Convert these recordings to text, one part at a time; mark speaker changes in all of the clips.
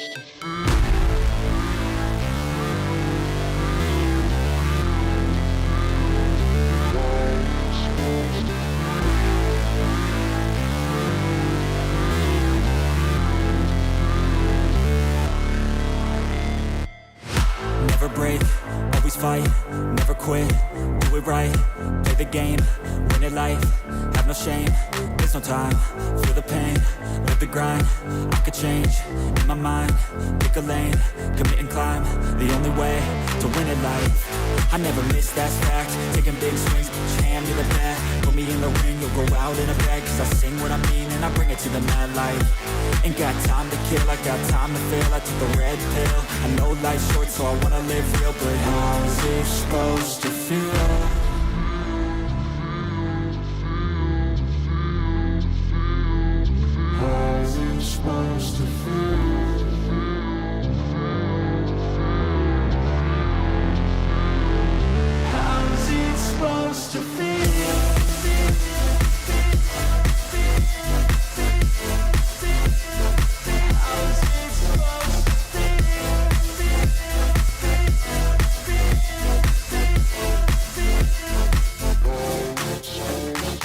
Speaker 1: Never break, always fight, never quit, do it right, play the game, win it life, have no shame, there's no time, feel the pain, live the grind, I could change, in my mind, pick a lane, commit and climb, the only way to win it life. I never miss, that's fact, taking big swings, each hand to the bat, put me in the ring, you'll go out in a bag, cause I sing what I mean and I bring it to the mad light. Ain't got time to kill, I got time to feel, I took the red pill, I know life's short so I wanna live real, but how's it supposed to feel? How's it supposed to feel? How's it supposed to feel?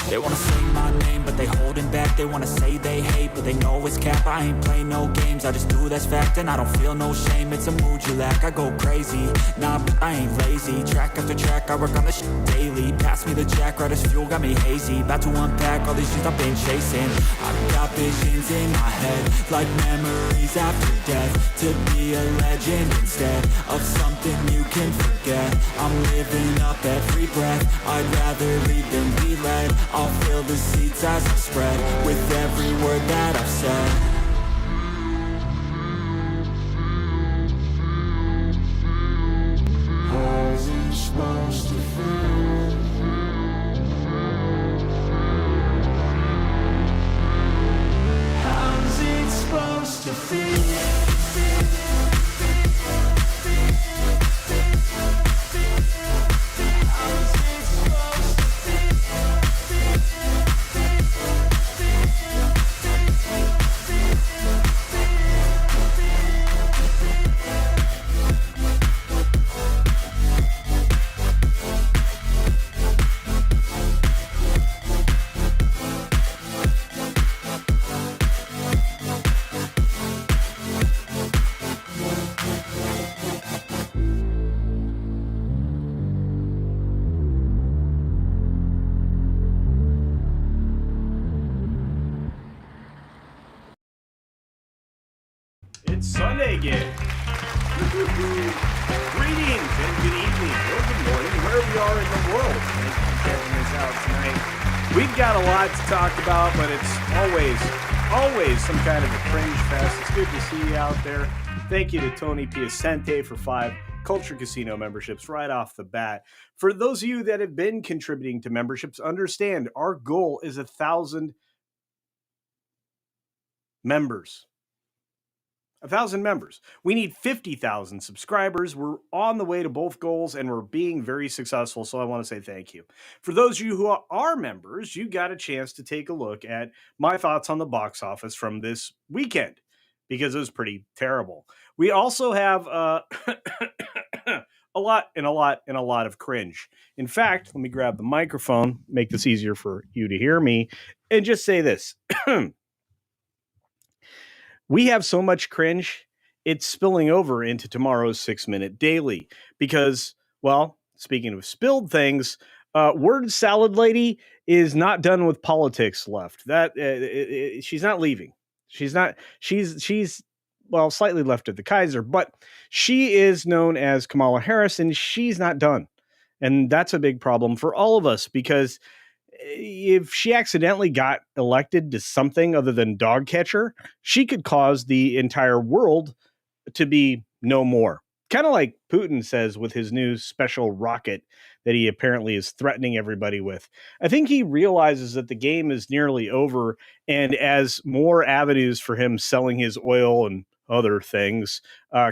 Speaker 1: They wanna say my name, but they holding back. They wanna say they hate, but they know it's cap. I ain't play no games, I just do that's fact. And I don't feel no shame, it's a mood you lack. I go crazy, nah, but I ain't lazy. Track after track, I work on this shit daily. Pass me the jack, right as fuel, got me hazy. About to unpack all these things I've been chasing. I've got visions in my head, like memories after death. To be a legend instead of something you can forget. I'm living up every breath, I'd rather lead than be led. I'll fill the seats as I spread with every word that I've said. How's it supposed to feel? How's it supposed to feel?
Speaker 2: It's Sunday again. Greetings and good evening or good morning, wherever you are in the world. Thank you for checking this out tonight. We've got a lot to talk about, but it's always some kind of a cringe fest. It's good to see you out there. Thank you to Tony Piacente for 5 Culture Casino memberships right off the bat. For those of you that have been contributing to memberships, understand our goal is 1,000 members. 1,000 members. We need 50,000 subscribers. We're on the way to both goals and we're being very successful. So I want to say thank you. For those of you who are members, you got a chance to take a look at my thoughts on the box office from this weekend because it was pretty terrible. We also have a lot of cringe. In fact, let me grab the microphone, make this easier for you to hear me, and just say this. We have so much cringe, it's spilling over into tomorrow's 6-Minute Daily because, well, speaking of spilled things, Word Salad Lady is not done with politics left. That she's not leaving. She's slightly left at the Kaiser, but she is known as Kamala Harris and she's not done. And that's a big problem for all of us because if she accidentally got elected to something other than dog catcher, she could cause the entire world to be no more. Kind of like Putin says with his new special rocket that he apparently is threatening everybody with. I think he realizes that the game is nearly over. And as more avenues for him selling his oil and other things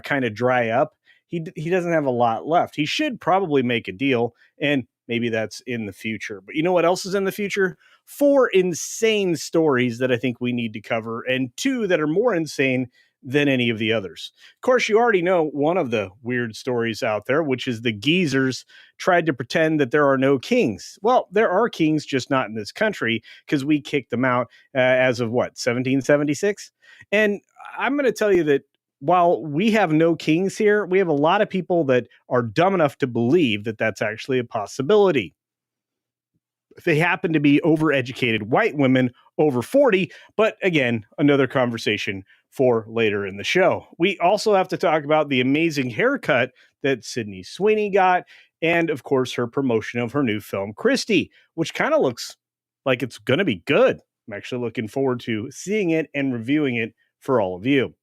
Speaker 2: kind of dry up, he doesn't have a lot left. He should probably make a deal, and maybe that's in the future. But you know what else is in the future? 4 insane stories that I think we need to cover, and 2 that are more insane than any of the others. Of course, you already know one of the weird stories out there, which is the geezers tried to pretend that there are no kings. Well, there are kings, just not in this country, because we kicked them out as of what, 1776? And I'm going to tell you that while we have no kings here, we have a lot of people that are dumb enough to believe that that's actually a possibility. They happen to be overeducated white women over 40, but again, another conversation for later in the show. We also have to talk about the amazing haircut that Sydney Sweeney got, and of course, her promotion of her new film, Christie, which kind of looks like it's going to be good. I'm actually looking forward to seeing it and reviewing it for all of you.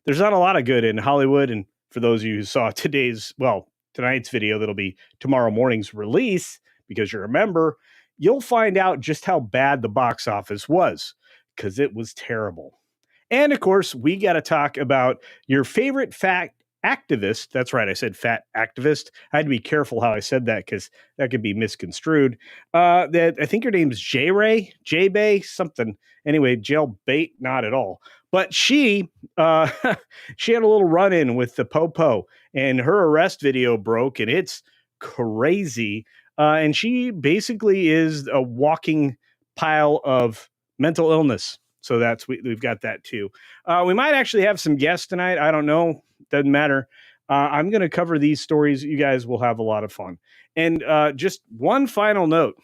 Speaker 2: There's not a lot of good in Hollywood, and for those of you who saw tonight's video that'll be tomorrow morning's release, because you remember, you'll find out just how bad the box office was, because it was terrible. And of course, we got to talk about your favorite fat activist. That's right, I said fat activist. I had to be careful how I said that because that could be misconstrued. That I think her name's Jae Bae, something. Anyway, jail bait, not at all. But she she had a little run-in with the Popo, and her arrest video broke, and it's crazy. And she basically is a walking pile of mental illness. So we've got that too. We might actually have some guests tonight. I don't know. Doesn't matter. I'm going to cover these stories. You guys will have a lot of fun. And just one final note.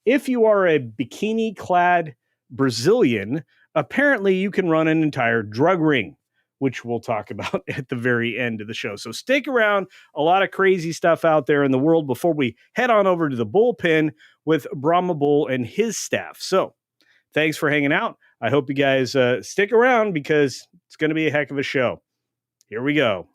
Speaker 2: If you are a bikini-clad Brazilian, apparently you can run an entire drug ring, which we'll talk about at the very end of the show. So stick around. A lot of crazy stuff out there in the world before we head on over to the bullpen with Brahma Bull and his staff. So thanks for hanging out. I hope you guys stick around because it's going to be a heck of a show. Here we go.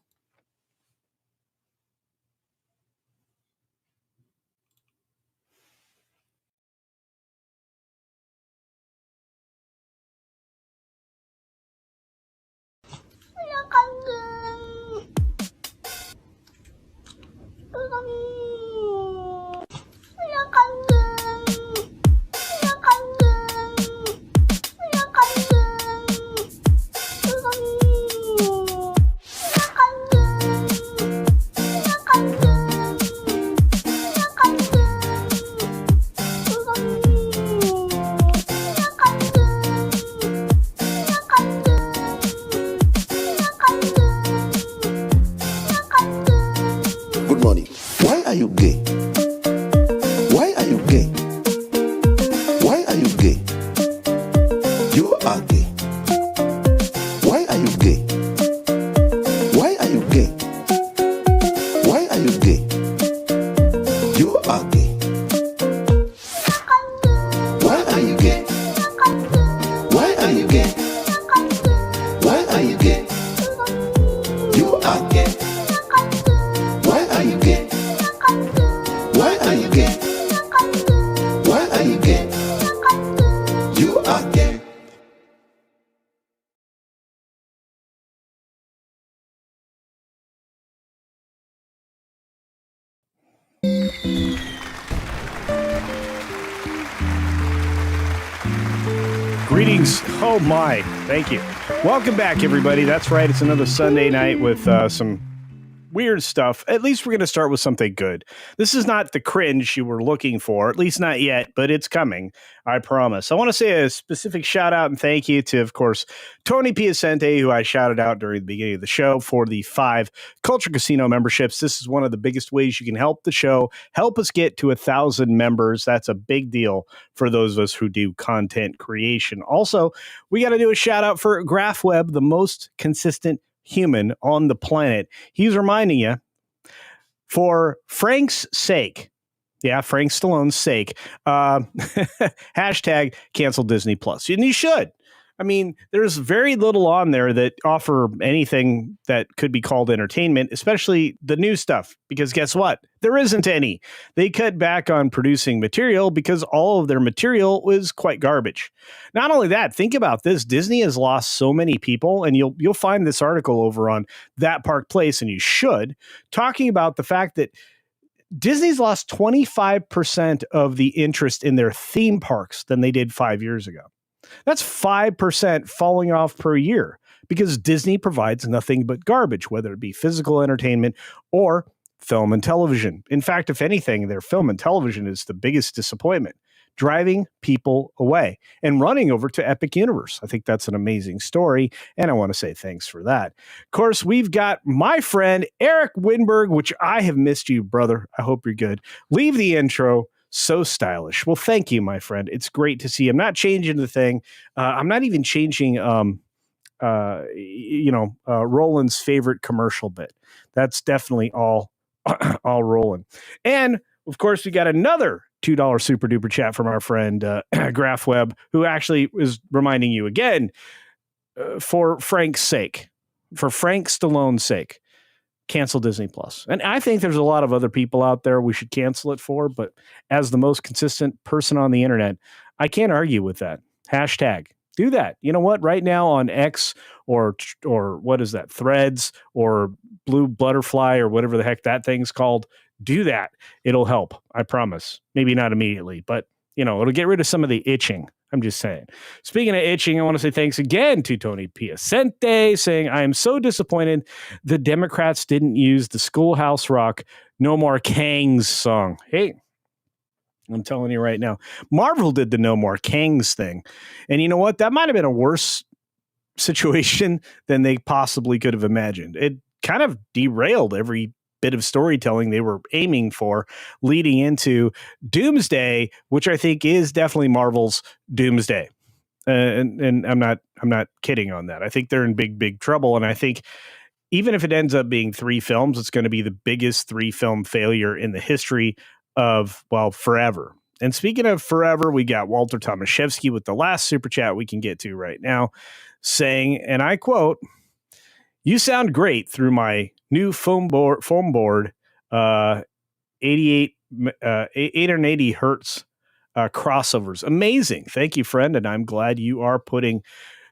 Speaker 2: Greetings. Oh my. Thank you. Welcome back, everybody. That's right. It's another Sunday night with some weird stuff. At least we're going to start with something good. This is not the cringe you were looking for, at least not yet, but it's coming. I promise. I want to say a specific shout out and thank you to, of course, Tony Piacente, who I shouted out during the beginning of the show for the 5 Culture Casino memberships. This is one of the biggest ways you can help the show, help us get to 1,000 members. That's a big deal for those of us who do content creation. Also, we got to do a shout out for GraphWeb, the most consistent human on the planet. He's reminding you, for Frank's sake, Frank Stallone's sake, hashtag cancel Disney Plus. And you should. I mean, there's very little on there that offer anything that could be called entertainment, especially the new stuff, because guess what? There isn't any. They cut back on producing material because all of their material was quite garbage. Not only that, think about this. Disney has lost so many people, and you'll find this article over on That Park Place, and you should, talking about the fact that Disney's lost 25% of the interest in their theme parks than they did 5 years ago. That's 5% falling off per year. because Disney provides nothing but garbage, whether it be physical entertainment or film and television. In fact, if anything, their film and television is the biggest disappointment, driving people away and running over to Epic Universe. I think that's an amazing story, and I want to say thanks for that. Of course, we've got my friend Eric Winberg, which I have missed you, brother. I hope you're good. Leave the intro. So stylish. Well, thank you, my friend. It's great to see. I'm not changing the thing. I'm not even changing, Roland's favorite commercial bit. That's definitely all rolling. And of course, we got another $2 super duper chat from our friend Graph Web, who actually is reminding you again, for Frank Stallone's sake, cancel Disney Plus. And I think there's a lot of other people out there we should cancel it for, but as the most consistent person on the internet, I can't argue with that. Hashtag do that. You know what? Right now on X or what is that? Threads or Blue Butterfly or whatever the heck that thing's called. Do that. It'll help. I promise. Maybe not immediately, but it'll get rid of some of the itching. I'm just saying. Speaking of itching, I want to say thanks again to Tony Piacente, saying, I am so disappointed the Democrats didn't use the Schoolhouse Rock No More Kangs song. Hey, I'm telling you right now, Marvel did the No More Kangs thing. And you know what? That might have been a worse situation than they possibly could have imagined. It kind of derailed every bit of storytelling they were aiming for, leading into Doomsday, which I think is definitely Marvel's Doomsday. And I'm not kidding on that. I think they're in big trouble. And I think even if it ends up being 3 films, it's going to be the biggest 3-film failure in the history of, forever. And speaking of forever, we got Walter Tomaszewski with the last super chat we can get to right now, saying, and I quote, "You sound great through my new foam board, 880 hertz crossovers. Amazing. Thank you, friend. And I'm glad you are putting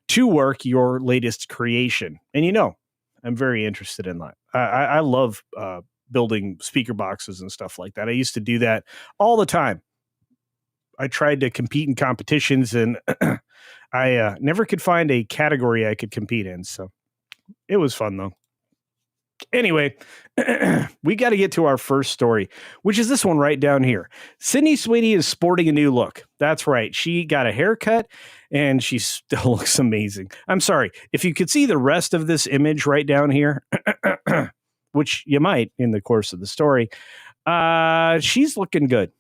Speaker 2: to work your latest creation." And I'm very interested in that. I love building speaker boxes and stuff like that. I used to do that all the time. I tried to compete in competitions, and I never could find a category I could compete in. So it was fun, though. Anyway, we got to get to our first story, which is this one right down here. Sydney Sweeney is sporting a new look. That's right. She got a haircut and she still looks amazing. I'm sorry. If you could see the rest of this image right down here, which you might in the course of the story, she's looking good.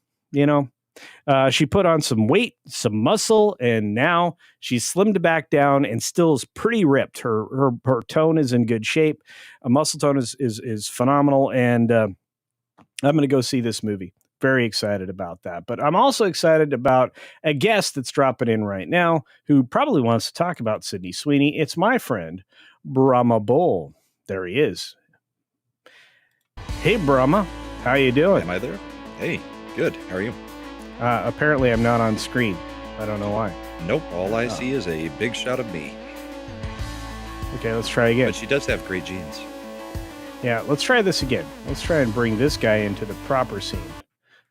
Speaker 2: She put on some weight, some muscle, and now she's slimmed back down and still is pretty ripped. Her tone is in good shape. A muscle tone is phenomenal, and I'm going to go see this movie. Very excited about that. But I'm also excited about a guest that's dropping in right now who probably wants to talk about Sydney Sweeney. It's my friend, Brahma Bull. There he is. Hey, Brahma. How you doing?
Speaker 3: Am I there? Hey, good. How are you?
Speaker 2: Apparently I'm not on screen. I don't know why.
Speaker 3: Nope. All I see is a big shot of me.
Speaker 2: Okay, let's try again.
Speaker 3: But she does have great genes.
Speaker 2: Yeah, let's try this again. Let's try and bring this guy into the proper scene.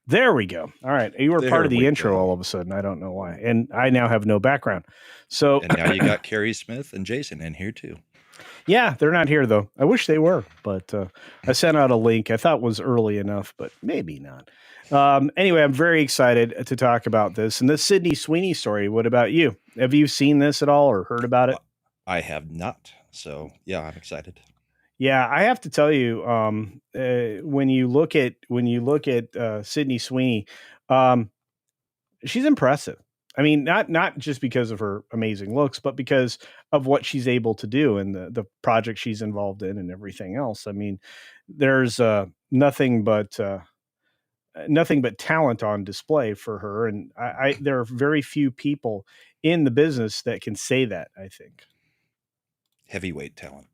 Speaker 2: There we go. All right. You were part of the intro all of a sudden. I don't know why. And I now have no background. So
Speaker 3: and now you got Carrie Smith and Jason in here too.
Speaker 2: Yeah, they're not here though. I wish they were, but I sent out a link. I thought it was early enough, but maybe not. Anyway, I'm very excited to talk about this and the Sydney Sweeney story. What about you? Have you seen this at all or heard about it?
Speaker 3: I have not. So yeah, I'm excited.
Speaker 2: Yeah, I have to tell you, when you look at Sydney Sweeney, she's impressive. I mean, not just because of her amazing looks, but because of what she's able to do and the project she's involved in and everything else. I mean, there's nothing but talent on display for her, and there are very few people in the business that can say that. I think
Speaker 3: heavyweight talent,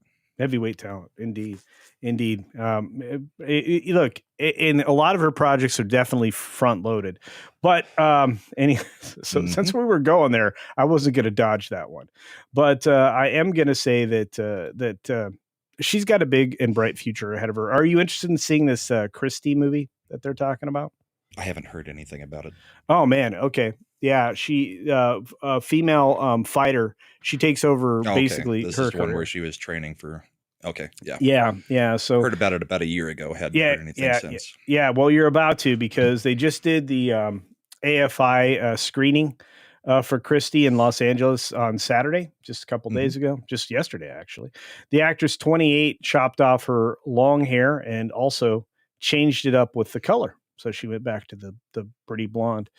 Speaker 2: indeed. Look, and a lot of her projects are definitely front loaded, but since we were going there, I wasn't going to dodge that one, but I am going to say that she's got a big and bright future ahead of her. Are you interested in seeing this Christie movie that they're talking about?
Speaker 3: I haven't heard anything about it.
Speaker 2: Oh man, okay. Yeah, she a female fighter. She takes over
Speaker 3: Oh, okay.
Speaker 2: basically
Speaker 3: This
Speaker 2: her
Speaker 3: is the one where
Speaker 2: career.
Speaker 3: she was training for. Okay, yeah.
Speaker 2: Yeah. So
Speaker 3: Heard about it about a year ago. Hadn't
Speaker 2: yeah,
Speaker 3: heard anything
Speaker 2: yeah, yeah,
Speaker 3: since.
Speaker 2: yeah. Well, you're about to because they just did the AFI screening for Christie in Los Angeles on Saturday, just a couple days ago, just yesterday actually. The actress, 28, chopped off her long hair and also changed it up with the color, so she went back to the pretty blonde.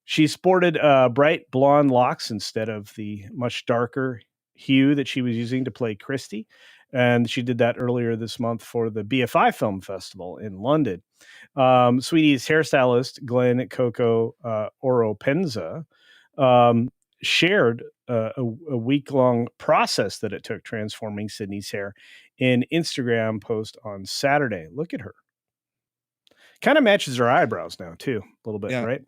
Speaker 2: She sported bright blonde locks instead of the much darker hue that she was using to play Christie. And she did that earlier this month for the BFI Film Festival in London. Sweetie's hairstylist, Glenn Coco Oropenza, shared a week-long process that it took transforming Sydney's hair in Instagram post on Saturday. Look at her. Kind of matches her eyebrows now, too, a little bit,
Speaker 3: Yeah,
Speaker 2: right?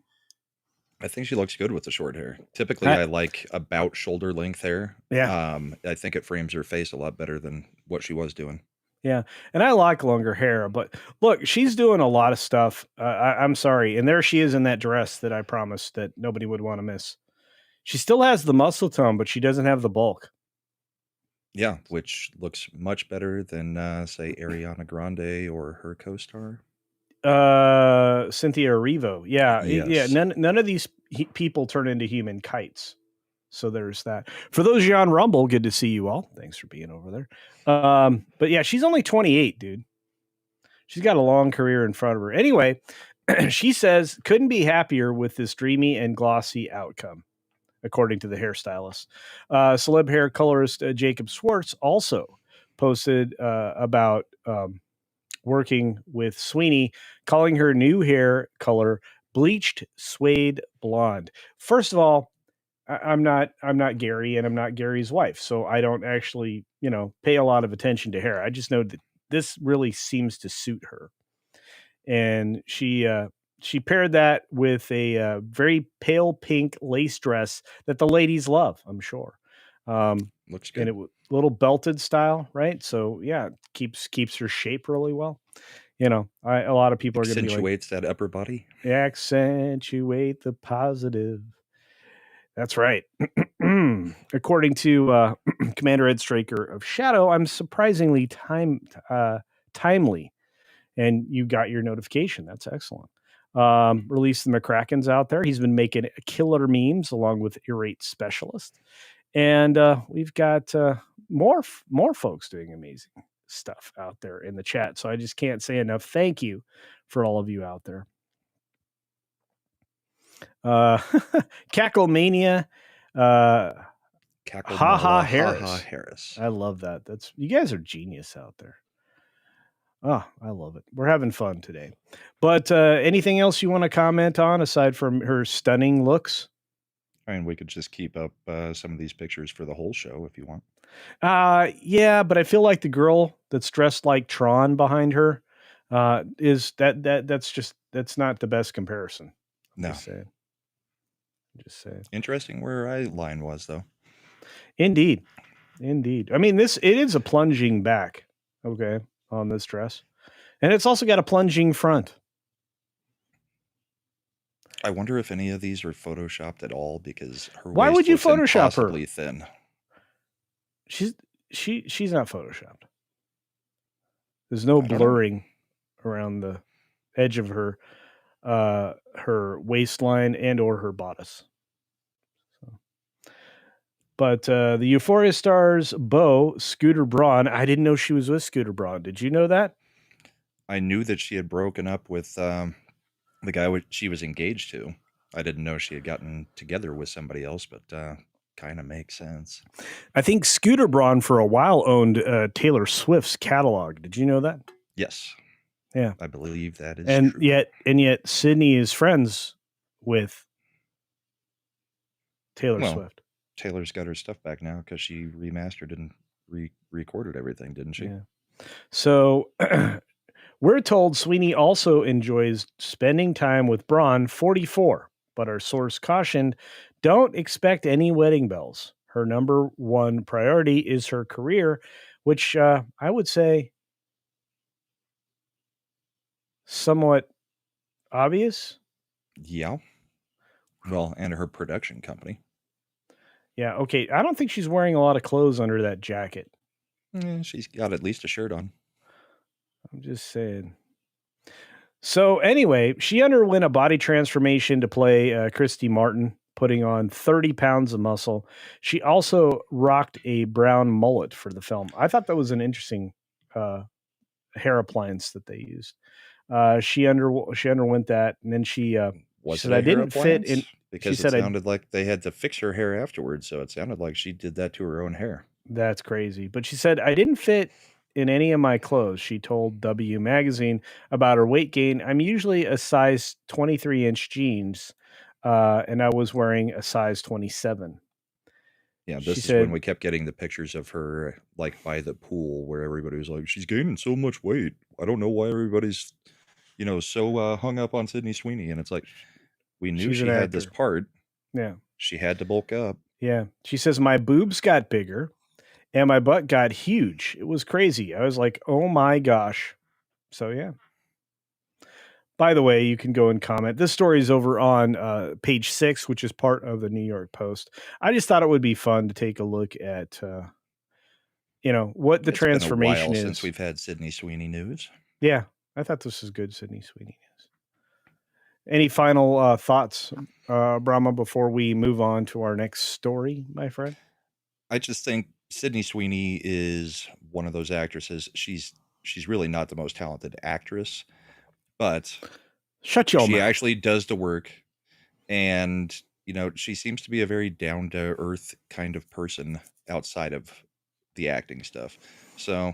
Speaker 3: I think she looks good with the short hair. Typically, I like about shoulder length hair.
Speaker 2: Yeah.
Speaker 3: I think it frames her face a lot better than what she was doing.
Speaker 2: Yeah, and I like longer hair, but look, she's doing a lot of stuff. I'm sorry, and there she is in that dress that I promised that nobody would want to miss. She still has the muscle tone, but she doesn't have the bulk.
Speaker 3: Yeah, which looks much better than, say, Ariana Grande or her co-star.
Speaker 2: Cynthia Erivo, yeah.
Speaker 3: Yes.
Speaker 2: None of these people turn into human kites. So there's that. For those of you on Rumble, good to see you all. Thanks for being over there. But yeah, she's only 28, dude. She's got a long career in front of her. Anyway, she says couldn't be happier with this dreamy and glossy outcome, according to the hairstylist. Celeb hair colorist Jacob Schwartz also posted about working with Sweeney, calling her new hair color bleached suede blonde. First of all, I'm not Gary, and I'm not Gary's wife, so I don't actually pay a lot of attention to hair. I just know that this really seems to suit her, and she paired that with a very pale pink lace dress that the ladies love, I'm sure.
Speaker 3: Looks good.
Speaker 2: And it little belted style, right? So yeah, keeps her shape really well. A lot of people are going to be like,
Speaker 3: Accentuates that upper body.
Speaker 2: accentuate the positive. That's right. According to Commander Ed Straker of Shadow, I'm surprisingly timely, and you got your notification. That's excellent. Release the McCracken's out there. He's been making killer memes along with Irate Specialist, and we've got more folks doing amazing stuff out there in the chat. So I just can't say enough thank you for all of you out there. Cacklemania, Haha Harris. I love that. You guys are genius out there. Oh, I love it. We're having fun today. But anything else you want to comment on aside from her stunning looks?
Speaker 3: I mean, we could just keep up some of these pictures for the whole show if you want.
Speaker 2: Yeah, but I feel like the girl that's dressed like Tron behind her is that's not the best comparison.
Speaker 3: No.
Speaker 2: Just saying.
Speaker 3: Interesting where eye line was, though.
Speaker 2: Indeed. I mean, it is a plunging back, okay, on this dress. And it's also got a plunging front.
Speaker 3: I wonder if any of these are photoshopped at all, because her
Speaker 2: Why would you Photoshop her?
Speaker 3: Thin.
Speaker 2: She's not photoshopped. There's no blurring around the edge of her waistline and or her bodice. But the Euphoria stars Beau, Scooter Braun. I didn't know she was with Scooter Braun. Did you know that?
Speaker 3: I knew that she had broken up with the guy she was engaged to. I didn't know she had gotten together with somebody else, but kind of makes sense.
Speaker 2: I think Scooter Braun for a while owned Taylor Swift's catalog. Did you know that?
Speaker 3: Yes.
Speaker 2: Yeah.
Speaker 3: I believe that is
Speaker 2: true.
Speaker 3: And
Speaker 2: yet Sydney is friends with Taylor Swift.
Speaker 3: Taylor's got her stuff back now because she remastered and recorded everything, didn't she?
Speaker 2: Yeah. So we're told Sweeney also enjoys spending time with Braun, 44, but our source cautioned, don't expect any wedding bells. Her number one priority is her career, which I would say somewhat obvious.
Speaker 3: Yeah. Well, and her production company.
Speaker 2: Yeah. Okay. I don't think she's wearing a lot of clothes under that jacket.
Speaker 3: She's got at least a shirt on.
Speaker 2: I'm just saying. So anyway, she underwent a body transformation to play Christy Martin, putting on 30 pounds of muscle. She also rocked a brown mullet for the film. I thought that was an interesting hair appliance that they used. She underwent that, and then she said, "I didn't fit in."
Speaker 3: Because it sounded like they had to fix her hair afterwards, so it sounded like she did that to her own hair.
Speaker 2: That's crazy. But she said, "I didn't fit in any of my clothes." She told W Magazine about her weight gain. "I'm usually a size 23-inch jeans, and I was wearing a size 27."
Speaker 3: Yeah, this is when we kept getting the pictures of her like by the pool where everybody was like, "She's gaining so much weight. I don't know why everybody's, so hung up on Sydney Sweeney." And it's like, we knew she had this part.
Speaker 2: Yeah.
Speaker 3: She had to bulk up.
Speaker 2: Yeah. She says, "My boobs got bigger and my butt got huge. It was crazy. I was like, oh my gosh." So, yeah. By the way, you can go and comment. This story is over on page 6, which is part of the New York Post. I just thought it would be fun to take a look at, what the transformation is.
Speaker 3: Since we've had Sydney Sweeney news.
Speaker 2: Yeah, I thought this was good Sydney Sweeney news. Any final thoughts, Brahma, before we move on to our next story, my friend?
Speaker 3: I just think Sydney Sweeney is one of those actresses. She's really not the most talented actress, but
Speaker 2: shut your mouth.
Speaker 3: She actually does the work, and she seems to be a very down to earth kind of person outside of the acting stuff. So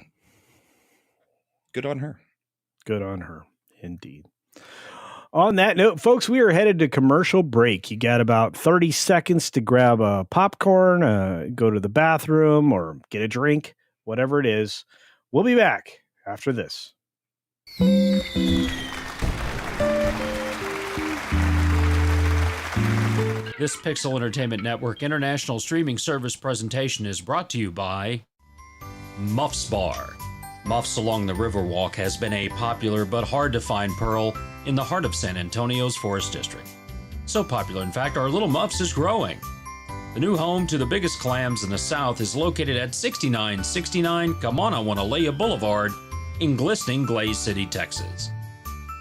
Speaker 3: good on her.
Speaker 2: Good on her, indeed. On that note, folks, we are headed to commercial break. You got about 30 seconds to grab a popcorn, go to the bathroom, or get a drink, whatever it is. We'll be back after this.
Speaker 4: This Pixel Entertainment Network international streaming service presentation is brought to you by Muffs Bar. Muffs along the Riverwalk has been a popular but hard-to-find pearl in the heart of San Antonio's Forest District. So popular, in fact, our little Muffs is growing. The new home to the biggest clams in the South is located at 6969 Kamanawanalia Boulevard in glistening Glaze City, Texas.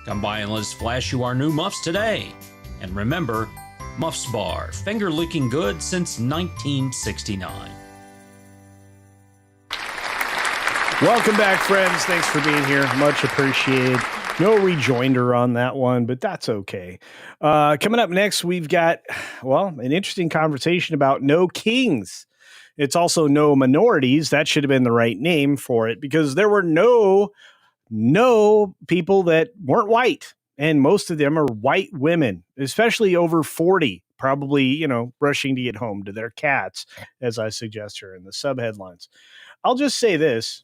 Speaker 4: Come by and let us flash you our new Muffs today. And remember, Muffs Bar, finger-licking good since 1969.
Speaker 2: Welcome back, friends. Thanks for being here. Much appreciated. No rejoinder on that one, but that's okay. Coming up next, we've got, an interesting conversation about no kings. It's also no minorities. That should have been the right name for it, because there were no people that weren't white. And most of them are white women, especially over 40, probably, rushing to get home to their cats, as I suggest here in the subheadlines. I'll just say this.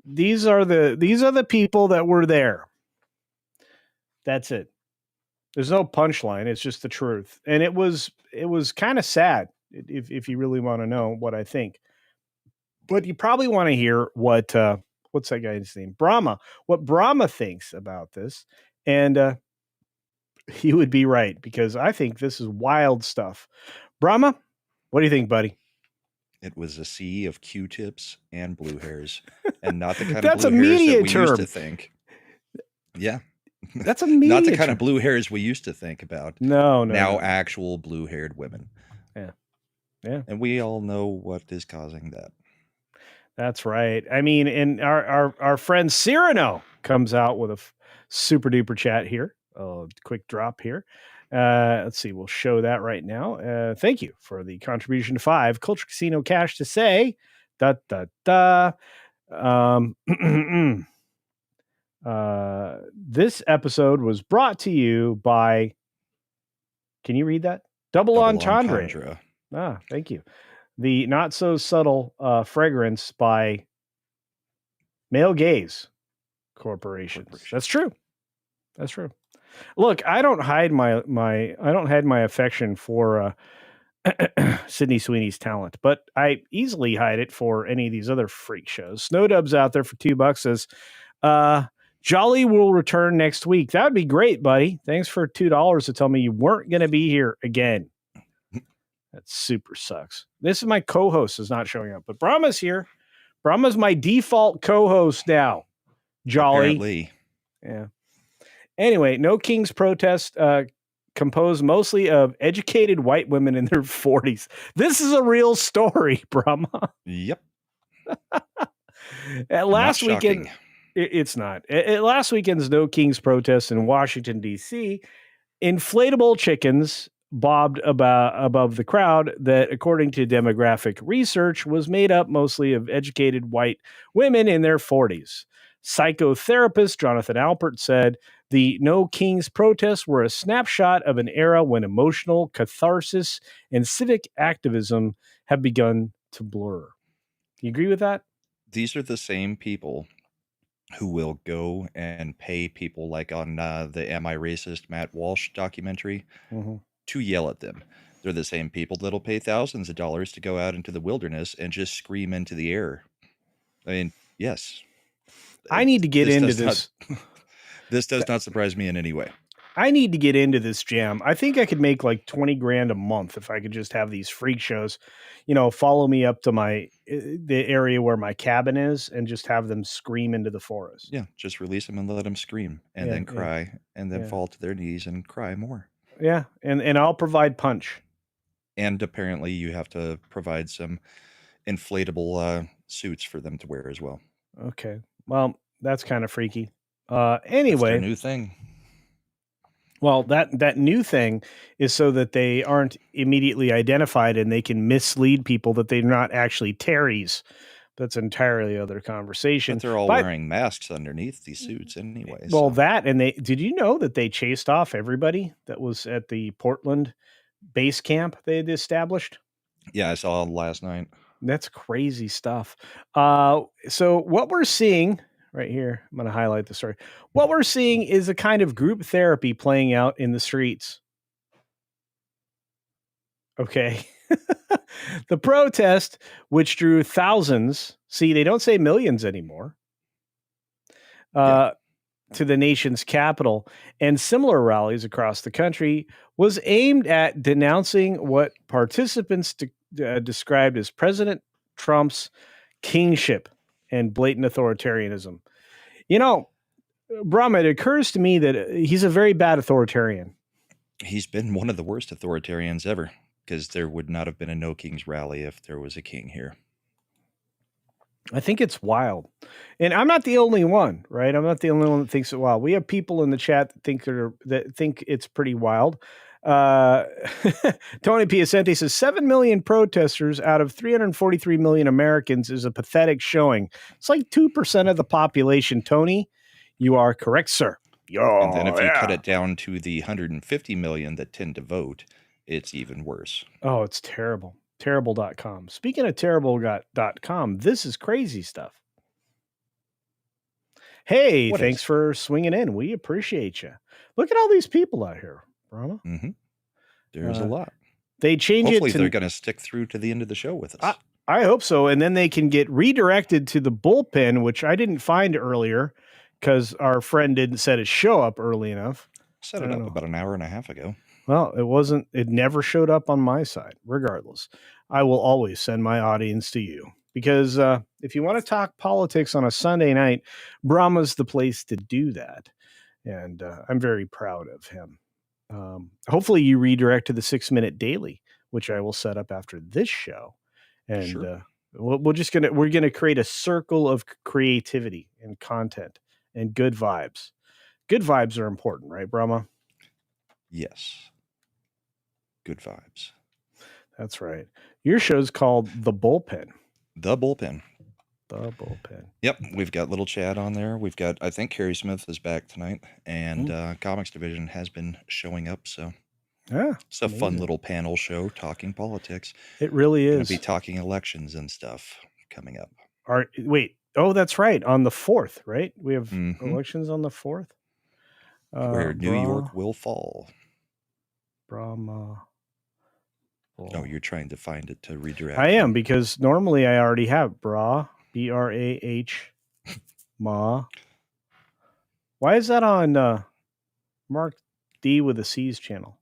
Speaker 2: These are the people that were there. That's it. There's no punchline. It's just the truth. And it was kind of sad if you really want to know what I think. But you probably want to hear what what's that guy's name? Brahma. What Brahma thinks about this. And he would be right, because I think this is wild stuff. Brahma, what do you think, buddy?
Speaker 3: It was a sea of Q-tips and blue hairs, and not the kind
Speaker 2: That's
Speaker 3: of blue hairs that we
Speaker 2: term.
Speaker 3: used to think. Yeah.
Speaker 2: That's a media
Speaker 3: Not the kind
Speaker 2: term.
Speaker 3: of blue hairs we used to think about.
Speaker 2: No.
Speaker 3: Now actual blue-haired women.
Speaker 2: Yeah.
Speaker 3: And we all know what is causing that.
Speaker 2: That's right. I mean, and our friend Cyrano comes out with a super duper chat here. A quick drop here. Let's see. We'll show that right now. Thank you for the contribution to 5 Culture Casino cash to say this episode was brought to you by, can you read that? Double Entendre. Thank you. The not so subtle fragrance by Male Gaze Corporations. That's true. Look, I don't hide my affection for Sydney Sweeney's talent, but I easily hide it for any of these other freak shows. Snowdub's out there for $2 says, Jolly will return next week. That would be great, buddy. Thanks for $2 to tell me you weren't going to be here again. That super sucks. This is my co-host is not showing up, but Brahma's here. Brahma's my default co-host now. Jolly.
Speaker 3: Apparently.
Speaker 2: Yeah. Anyway, No King's protest composed mostly of educated white women in their 40s. This is a real story, Brahma.
Speaker 3: Yep.
Speaker 2: At last
Speaker 3: Not
Speaker 2: weekend,
Speaker 3: shocking.
Speaker 2: it's not. At last weekend's No King's protest in Washington, D.C., inflatable chickens bobbed above the crowd that, according to demographic research, was made up mostly of educated white women in their 40s. Psychotherapist Jonathan Alpert said the No Kings protests were a snapshot of an era when emotional catharsis and civic activism have begun to blur. You agree with that?
Speaker 3: These are the same people who will go and pay people like on the Am I Racist Matt Walsh documentary to yell at them. They're the same people that'll pay thousands of dollars to go out into the wilderness and just scream into the air. I mean, yes.
Speaker 2: I need to get into this.
Speaker 3: This does not surprise me in any way.
Speaker 2: I need to get into this jam. I think I could make like 20 grand a month if I could just have these freak shows, follow me up to the area where my cabin is and just have them scream into the forest.
Speaker 3: Yeah, just release them and let them scream and then cry and then fall to their knees and cry more.
Speaker 2: Yeah, and I'll provide punch. And
Speaker 3: apparently you have to provide some inflatable suits for them to wear as well.
Speaker 2: Okay. Well, that's kind of freaky. Anyway,
Speaker 3: that's their new thing.
Speaker 2: Well, that new thing is so that they aren't immediately identified and they can mislead people that they're not actually Terrys. That's entirely other conversation.
Speaker 3: But they're all wearing masks underneath these suits anyway.
Speaker 2: Well, did you know that they chased off everybody that was at the Portland base camp they had established?
Speaker 3: Yeah, I saw last night.
Speaker 2: That's crazy stuff. So what we're seeing right here, I'm going to highlight the story. What we're seeing is a kind of group therapy playing out in the streets. Okay. The protest, which drew thousands, see, they don't say millions anymore, to the nation's capital and similar rallies across the country, was aimed at denouncing what participants described as President Trump's kingship and blatant authoritarianism. Brahma, it occurs to me that he's a very bad authoritarian.
Speaker 3: He's been one of the worst authoritarians ever, because there would not have been a No Kings rally if there was a king here.
Speaker 2: I think it's wild. And I'm not the only one, right? I'm not the only one that thinks it wild. We have people in the chat that think it's pretty wild. Tony Piacente says 7 million protesters out of 343 million Americans is a pathetic showing. It's like 2% of the population. Tony, you are correct, sir.
Speaker 3: And then if you cut it down to the 150 million that tend to vote, it's even worse.
Speaker 2: Oh, it's terrible. Terrible.com. Speaking of terrible.com, this is crazy stuff. Hey, thanks for swinging in. We appreciate you. Look at all these people out here, Brahma.
Speaker 3: Mm-hmm. There's a lot.
Speaker 2: They change
Speaker 3: Hopefully they're going to stick through to the end of the show with us.
Speaker 2: I hope so. And then they can get redirected to the bullpen, which I didn't find earlier because our friend didn't set his show up early enough.
Speaker 3: Set it up about an hour and a half ago.
Speaker 2: Well, it never showed up on my side. Regardless, I will always send my audience to you because if you want to talk politics on a Sunday night, Brahma's the place to do that. And I'm very proud of him. Hopefully you redirect to the 6 Minute Daily, which I will set up after this show. And
Speaker 3: sure.
Speaker 2: we're going to create a circle of creativity and content and good vibes. Good vibes are important, right, Brahma?
Speaker 3: Yes. Good vibes.
Speaker 2: That's right. Your show's called The Bullpen.
Speaker 3: The Bullpen.
Speaker 2: The Bullpen.
Speaker 3: Yep. We've got Little Chad on there. We've got, I think Carrie Smith is back tonight, and Comics Division has been showing up. So it's a fun little panel show talking politics.
Speaker 2: It really is.
Speaker 3: Going to be talking elections and stuff coming up.
Speaker 2: Oh, that's right. On the 4th, right? We have elections on the 4th.
Speaker 3: Where New York will fall.
Speaker 2: Brahma.
Speaker 3: Oh, you're trying to find it to redirect.
Speaker 2: I am, because normally I already have Brah, B-R-A-H, Ma. Why is that on Mark D with a C's channel?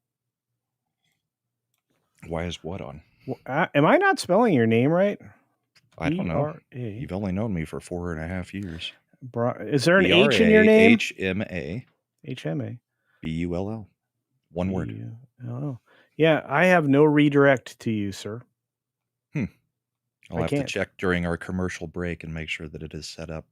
Speaker 3: Why is what on?
Speaker 2: Am I not spelling your name right?
Speaker 3: I don't know.
Speaker 2: B-R-A.
Speaker 3: You've only known me for 4.5 years.
Speaker 2: Is there an H in your name?
Speaker 3: HMA.
Speaker 2: HMA.
Speaker 3: BULL. One word.
Speaker 2: Oh, yeah. I have no redirect to you, sir.
Speaker 3: I'll have to check during our commercial break and make sure that it is set up.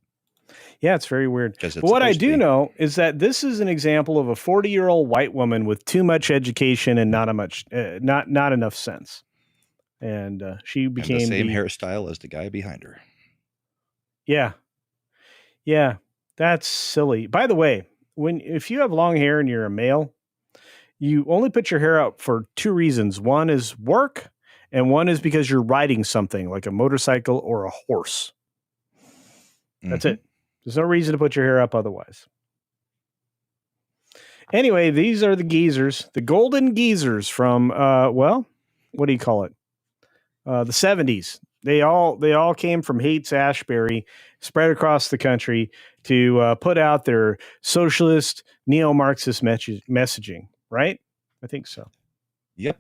Speaker 2: Yeah, it's very weird. But what I do know is that this is an example of a 40-year-old white woman with too much education and not enough sense. And she became
Speaker 3: the same hairstyle as the guy behind her.
Speaker 2: Yeah. Yeah. That's silly. By the way, if you have long hair and you're a male, you only put your hair out for two reasons. One is work, and one is because you're riding something like a motorcycle or a horse. That's it. There's no reason to put your hair up otherwise. Anyway, these are the geezers, the golden geezers from, what do you call it? The 70s. They all came from Haight-Ashbury, spread across the country to put out their socialist, neo-Marxist messaging, right? I think so.
Speaker 3: Yep.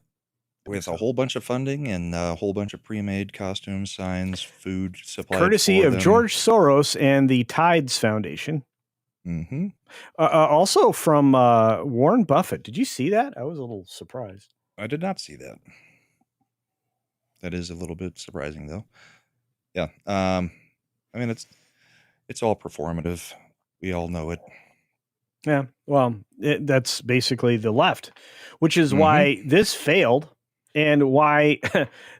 Speaker 3: With a whole bunch of funding and a whole bunch of pre-made costumes, signs, food supplied.
Speaker 2: Courtesy of George Soros and the Tides Foundation.
Speaker 3: Mm-hmm.
Speaker 2: Also from Warren Buffett. Did you see that? I was a little surprised.
Speaker 3: I did not see that. That is a little bit surprising, though. Yeah. I mean, it's all performative. We all know it.
Speaker 2: Yeah. Well, that's basically the left, which is why this failed and why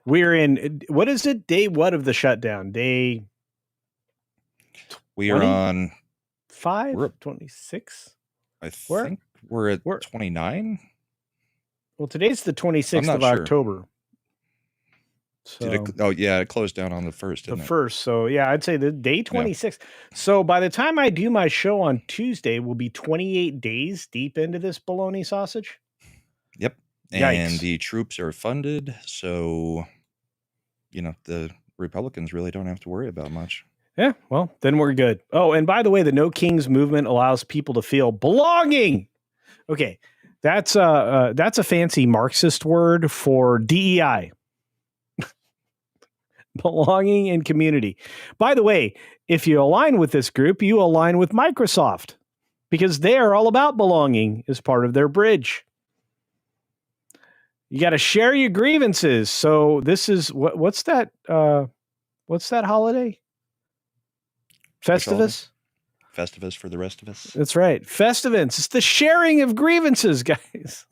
Speaker 2: we're in, what is it? Day what of the shutdown? Day.
Speaker 3: We are on
Speaker 2: 26.
Speaker 3: I think we're at 29.
Speaker 2: Well, today's the 26th of October. So,
Speaker 3: it closed down on the 1st.
Speaker 2: The 1st. So, yeah, I'd say the day 26. Yeah. So, by the time I do my show on Tuesday, we'll be 28 days deep into this bologna sausage.
Speaker 3: Yep.
Speaker 2: Yikes.
Speaker 3: And the troops are funded. So, the Republicans really don't have to worry about much.
Speaker 2: Yeah. Well, then we're good. Oh, and by the way, the No Kings movement allows people to feel belonging. Okay. That's a fancy Marxist word for DEI. Belonging and community. By the way, if you align with this group, you align with Microsoft because they are all about belonging as part of their bridge. You got to share your grievances. So this is what's that holiday? Festivus?
Speaker 3: Festivus for the rest of us.
Speaker 2: That's right. Festivus. It's the sharing of grievances, guys.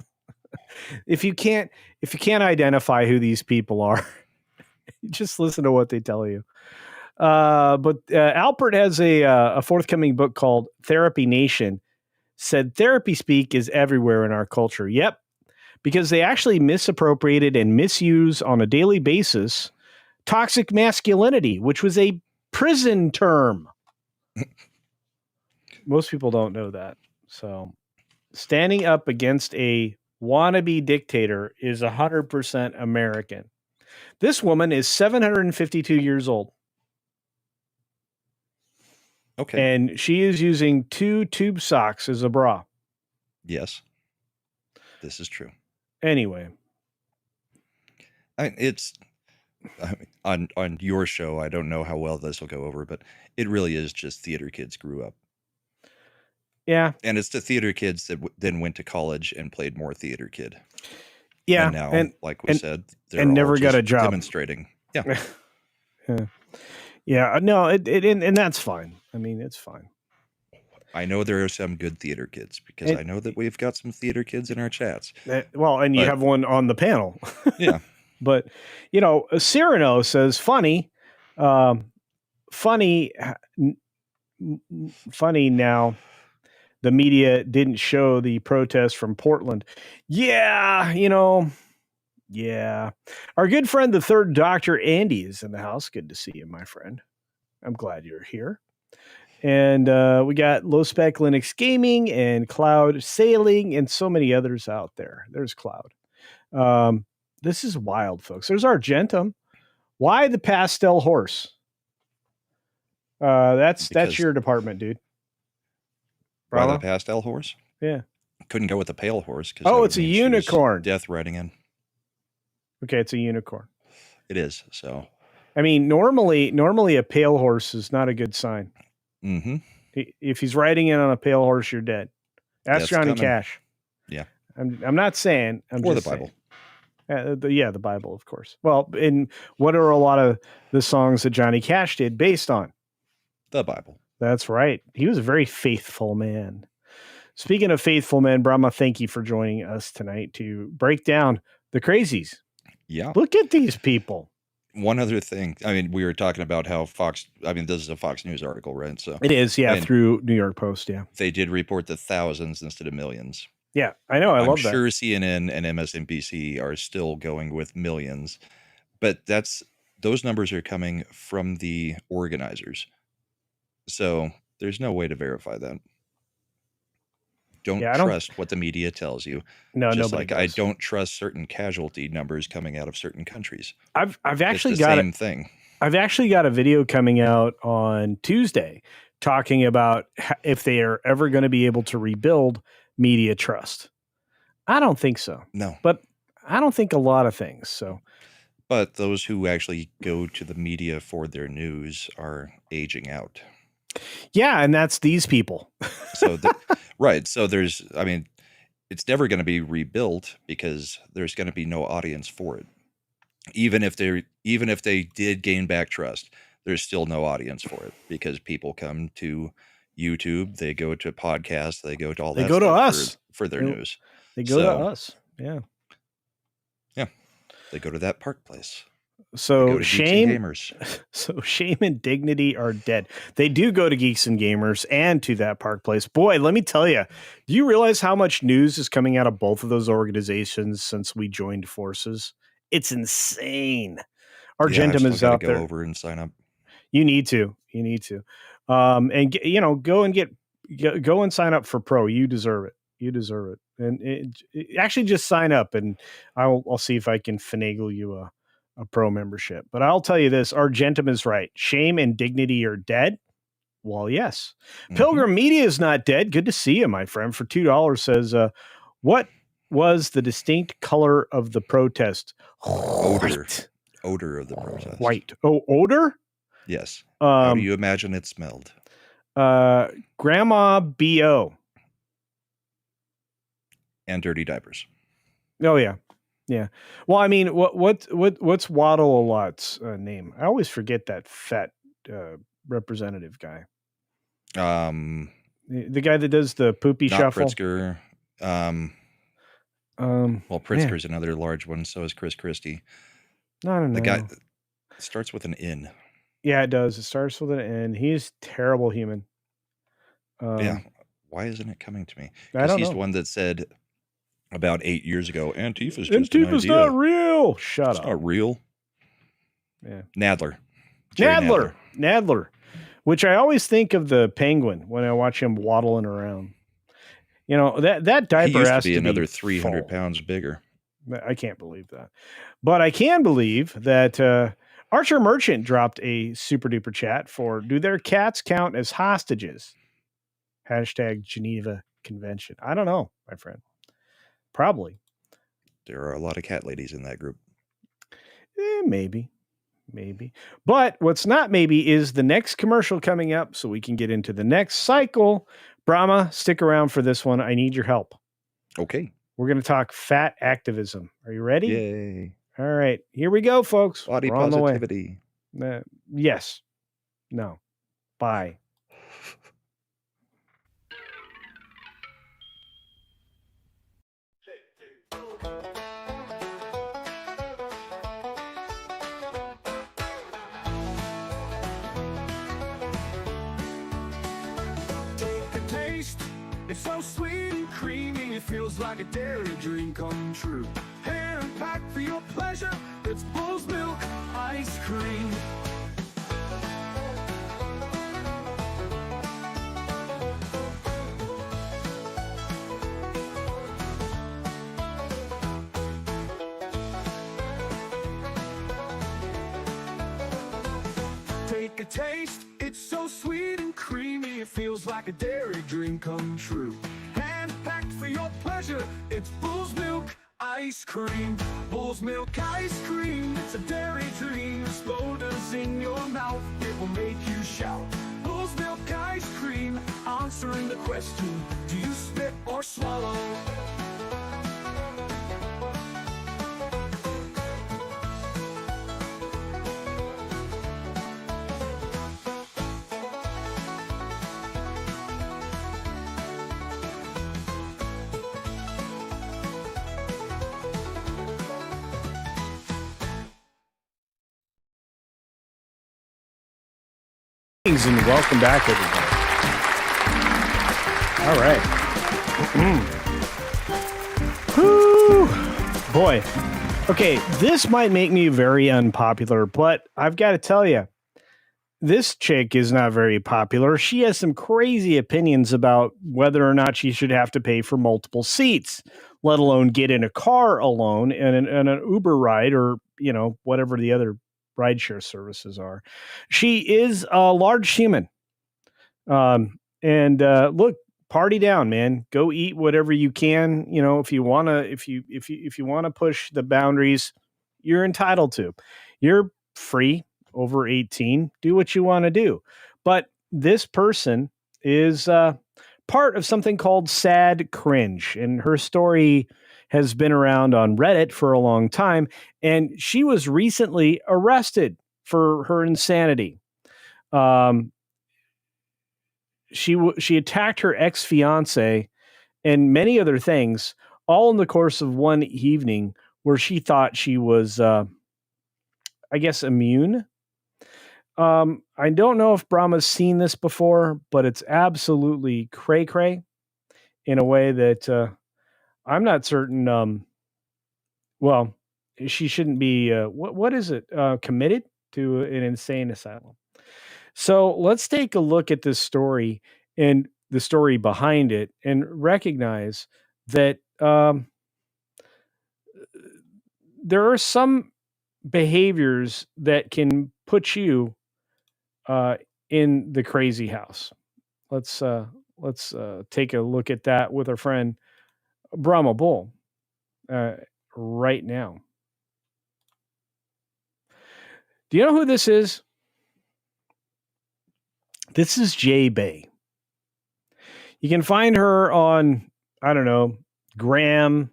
Speaker 2: If you can't identify who these people are, just listen to what they tell you. But Alpert has a forthcoming book called Therapy Nation. Said therapy speak is everywhere in our culture. Yep. Because they actually misappropriated and misuse on a daily basis toxic masculinity, which was a prison term. Most people don't know that. So standing up against a wannabe dictator is 100% American. This woman is 752 years old.
Speaker 3: Okay.
Speaker 2: And she is using 2 tube socks as a bra.
Speaker 3: Yes. This is true.
Speaker 2: Anyway.
Speaker 3: On your show, I don't know how well this will go over, but it really is just theater kids grew up.
Speaker 2: Yeah.
Speaker 3: And it's the theater kids that then went to college and played more theater kid.
Speaker 2: Yeah.
Speaker 3: And now, like we said, they're
Speaker 2: and never got a job
Speaker 3: demonstrating. Yeah.
Speaker 2: Yeah. No, and that's fine. I mean, it's fine.
Speaker 3: I know there are some good theater kids because I know that we've got some theater kids in our chats.
Speaker 2: And you have one on the panel.
Speaker 3: Yeah.
Speaker 2: But, Cyrano says, funny now, the media didn't show the protest from Portland. Yeah, yeah. Our good friend, the third Dr. Andy, is in the house. Good to see you, my friend. I'm glad you're here. And we got Low Spec Linux Gaming and Cloud Sailing and so many others out there. There's Cloud. This is wild, folks. There's Argentum. Why the pastel horse? That's your department, dude.
Speaker 3: Why the pastel horse?
Speaker 2: Yeah.
Speaker 3: Couldn't go with the pale horse.
Speaker 2: Oh, it's a unicorn.
Speaker 3: Death riding in.
Speaker 2: Okay, it's a unicorn.
Speaker 3: It is. So,
Speaker 2: I mean, normally a pale horse is not a good sign.
Speaker 3: mm-hmm.
Speaker 2: If he's riding in on a pale horse, you're dead. Ask Johnny Cash.
Speaker 3: Yeah.
Speaker 2: I'm not saying.
Speaker 3: Or the Bible.
Speaker 2: The Bible, of course. Well, what are a lot of the songs that Johnny Cash did based on?
Speaker 3: The Bible.
Speaker 2: That's right. He was a very faithful man. Speaking of faithful men, Brahma, thank you for joining us tonight to break down the crazies.
Speaker 3: Yeah.
Speaker 2: Look at these people.
Speaker 3: One other thing. I mean, we were talking about how this is a Fox News article, right? So
Speaker 2: it is, yeah, through New York Post, yeah.
Speaker 3: They did report the thousands instead of millions.
Speaker 2: Yeah, I know. I love that.
Speaker 3: I'm sure CNN and MSNBC are still going with millions, but those numbers are coming from the organizers. So there's no way to verify that. Don't trust what the media tells you.
Speaker 2: No,
Speaker 3: just
Speaker 2: nobody
Speaker 3: like
Speaker 2: does.
Speaker 3: I don't trust certain casualty numbers coming out of certain countries.
Speaker 2: I've actually
Speaker 3: got the same thing.
Speaker 2: I've actually got a video coming out on Tuesday talking about if they are ever going to be able to rebuild media trust. I don't think so.
Speaker 3: No.
Speaker 2: But I don't think a lot of things. So,
Speaker 3: but those who actually go to the media for their news are aging out.
Speaker 2: Yeah, and that's these people.
Speaker 3: So, right. So it's never going to be rebuilt because there's going to be no audience for it. Even if they did gain back trust, there's still no audience for it because people come to YouTube, they go to podcasts, they go to all that.
Speaker 2: They go to us
Speaker 3: for their news.
Speaker 2: They go to us. Yeah.
Speaker 3: Yeah. They go to that Park Place.
Speaker 2: So shame and dignity are dead. They do go to Geeks and Gamers and to that Park Place. Boy, let me tell you, do you realize how much news is coming out of both of those organizations since we joined forces? It's insane. Argentum is out there.
Speaker 3: Go over and sign up.
Speaker 2: You need to. And go and sign up for Pro. You deserve it. And actually just sign up, and I'll see if I can finagle you a Pro membership. But I'll tell you this, Argentum is right. Shame and dignity are dead. Well, yes. Mm-hmm. Pilgrim Media is not dead. Good to see you, my friend. For $2 says, what was the distinct color of the protest?
Speaker 3: Odor of the protest.
Speaker 2: White. Oh, odor?
Speaker 3: Yes. How do you imagine it smelled?
Speaker 2: Grandma B.O.
Speaker 3: And dirty diapers.
Speaker 2: Oh, yeah. Yeah. Well, I mean, what's Waddle a Lot's name? I always forget that fat representative guy. The guy that does the poopy shuffle.
Speaker 3: Pritzker. Pritzker's another large one. So is Chris Christie.
Speaker 2: I don't know.
Speaker 3: The guy starts with an N.
Speaker 2: Yeah, it does. It starts with an N. He's terrible human.
Speaker 3: Yeah. Why isn't it coming to me?
Speaker 2: I don't know.
Speaker 3: He's the one that said about 8 years ago, Antifa's just
Speaker 2: Antifa's
Speaker 3: an idea.
Speaker 2: not real. Shut up.
Speaker 3: It's not real.
Speaker 2: Yeah.
Speaker 3: Nadler.
Speaker 2: Which I always think of the Penguin when I watch him waddling around. You know, that diaper
Speaker 3: he used
Speaker 2: has
Speaker 3: to be another 300
Speaker 2: full.
Speaker 3: Pounds bigger.
Speaker 2: I can't believe that. But I can believe that Archer Merchant dropped a super duper chat for, do their cats count as hostages? # Geneva Convention. I don't know, my friend. Probably.
Speaker 3: There are a lot of cat ladies in that group.
Speaker 2: Maybe. But what's not maybe is the next commercial coming up so we can get into the next cycle. Brahma, stick around for this one. I need your help.
Speaker 3: Okay.
Speaker 2: We're going to talk fat activism. Are you ready?
Speaker 3: Yay.
Speaker 2: All right. Here we go, folks.
Speaker 3: Body
Speaker 2: We're on
Speaker 3: positivity.
Speaker 2: the way. Yes. No. Bye.
Speaker 5: It's so sweet and creamy, it feels like a dairy dream come true. Hand-packed for your pleasure, it's Bull's Milk Ice Cream. Take a taste, it's so sweet and creamy. creamy, it feels like a dairy dream come true. Hand-packed for your pleasure, it's Bull's Milk Ice Cream. Bull's Milk Ice Cream, it's a dairy dream. Exploders in your mouth, it will make you shout. Bull's Milk Ice Cream, answering the question, do you spit or swallow?
Speaker 2: And welcome back, everybody. All right. Whew. Boy. Okay, this might make me very unpopular, but I've got to tell you, this chick is not very popular. She has some crazy opinions about whether or not she should have to pay for multiple seats, let alone get in a car alone and an Uber ride or, you know, whatever the other rideshare services are. She is a large human. Look, party down, man. Go eat whatever you can. You know, if you want to push the boundaries, you're entitled to. You're free, over 18. Do what you want to do. But this person is part of something called Sad Cringe, and her story has been around on Reddit for a long time, and she was recently arrested for her insanity. She attacked her ex-fiance and many other things, all in the course of one evening where she thought she was, I guess, immune. I don't know if Brahma's seen this before, but it's absolutely cray-cray in a way that I'm not certain. Well, she shouldn't be. What is it? Committed to an insane asylum. So let's take a look at this story and the story behind it, and recognize that there are some behaviors that can put you in the crazy house. Let's take a look at that with our friend Brahma Bull right now. Do you know who this is? This is Jae Bae. You can find her on, I don't know, Gram,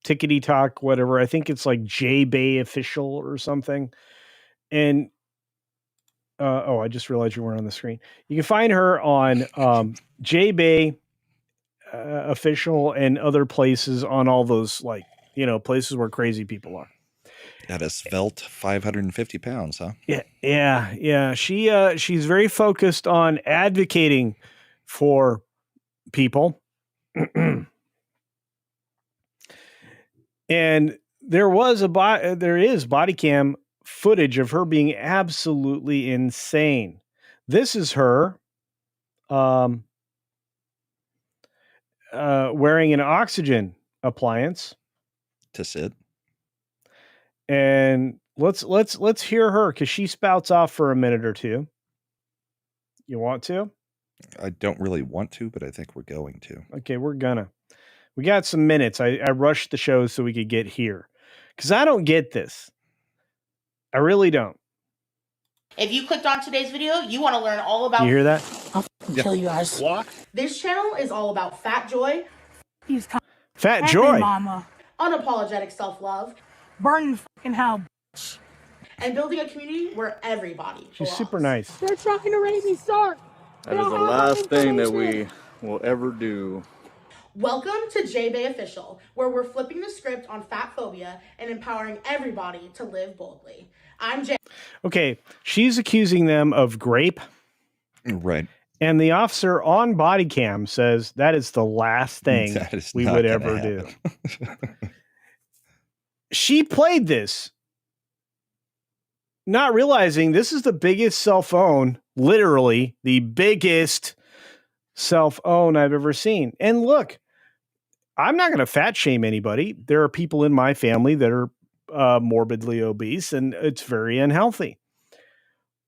Speaker 2: Tickety Talk, whatever. I think it's like Jae Bae Official or something. And I just realized you weren't on the screen. You can find her on Jae Bae Official and other places, on all those, like, you know, places where crazy people are.
Speaker 3: At a svelte 550 pounds, huh?
Speaker 2: Yeah. She's very focused on advocating for people. And there is body cam footage of her being absolutely insane. This is her wearing an oxygen appliance
Speaker 3: To sit.
Speaker 2: And let's hear her, because she spouts off for a minute or two. You want to?
Speaker 3: I don't really want to, but I think we're going to.
Speaker 2: Okay, we got some minutes. I rushed the show so we could get here, because I don't get this. I really don't.
Speaker 6: If you clicked on today's video, you want to learn all about...
Speaker 2: You hear that?
Speaker 6: I'll kill you guys. What? This channel is all about fat joy.
Speaker 2: Fat joy.
Speaker 7: Mama.
Speaker 6: Unapologetic self-love.
Speaker 7: Burning fucking hell.
Speaker 6: And building a community where everybody
Speaker 2: She's
Speaker 6: belongs.
Speaker 2: super nice.
Speaker 7: They're trying to raise me, sir.
Speaker 8: That is the last thing that we will ever do.
Speaker 6: Welcome to Jae Bae Official, where we're flipping the script on fat phobia and empowering everybody to live boldly. I'm Jae.
Speaker 2: Okay, she's accusing them of grape.
Speaker 3: Right.
Speaker 2: And the officer on body cam says that is the last thing we would ever do. She played this, not realizing this is the biggest cell phone, literally the biggest cell phone I've ever seen. And look, I'm not going to fat shame anybody. There are people in my family that are morbidly obese, and it's very unhealthy.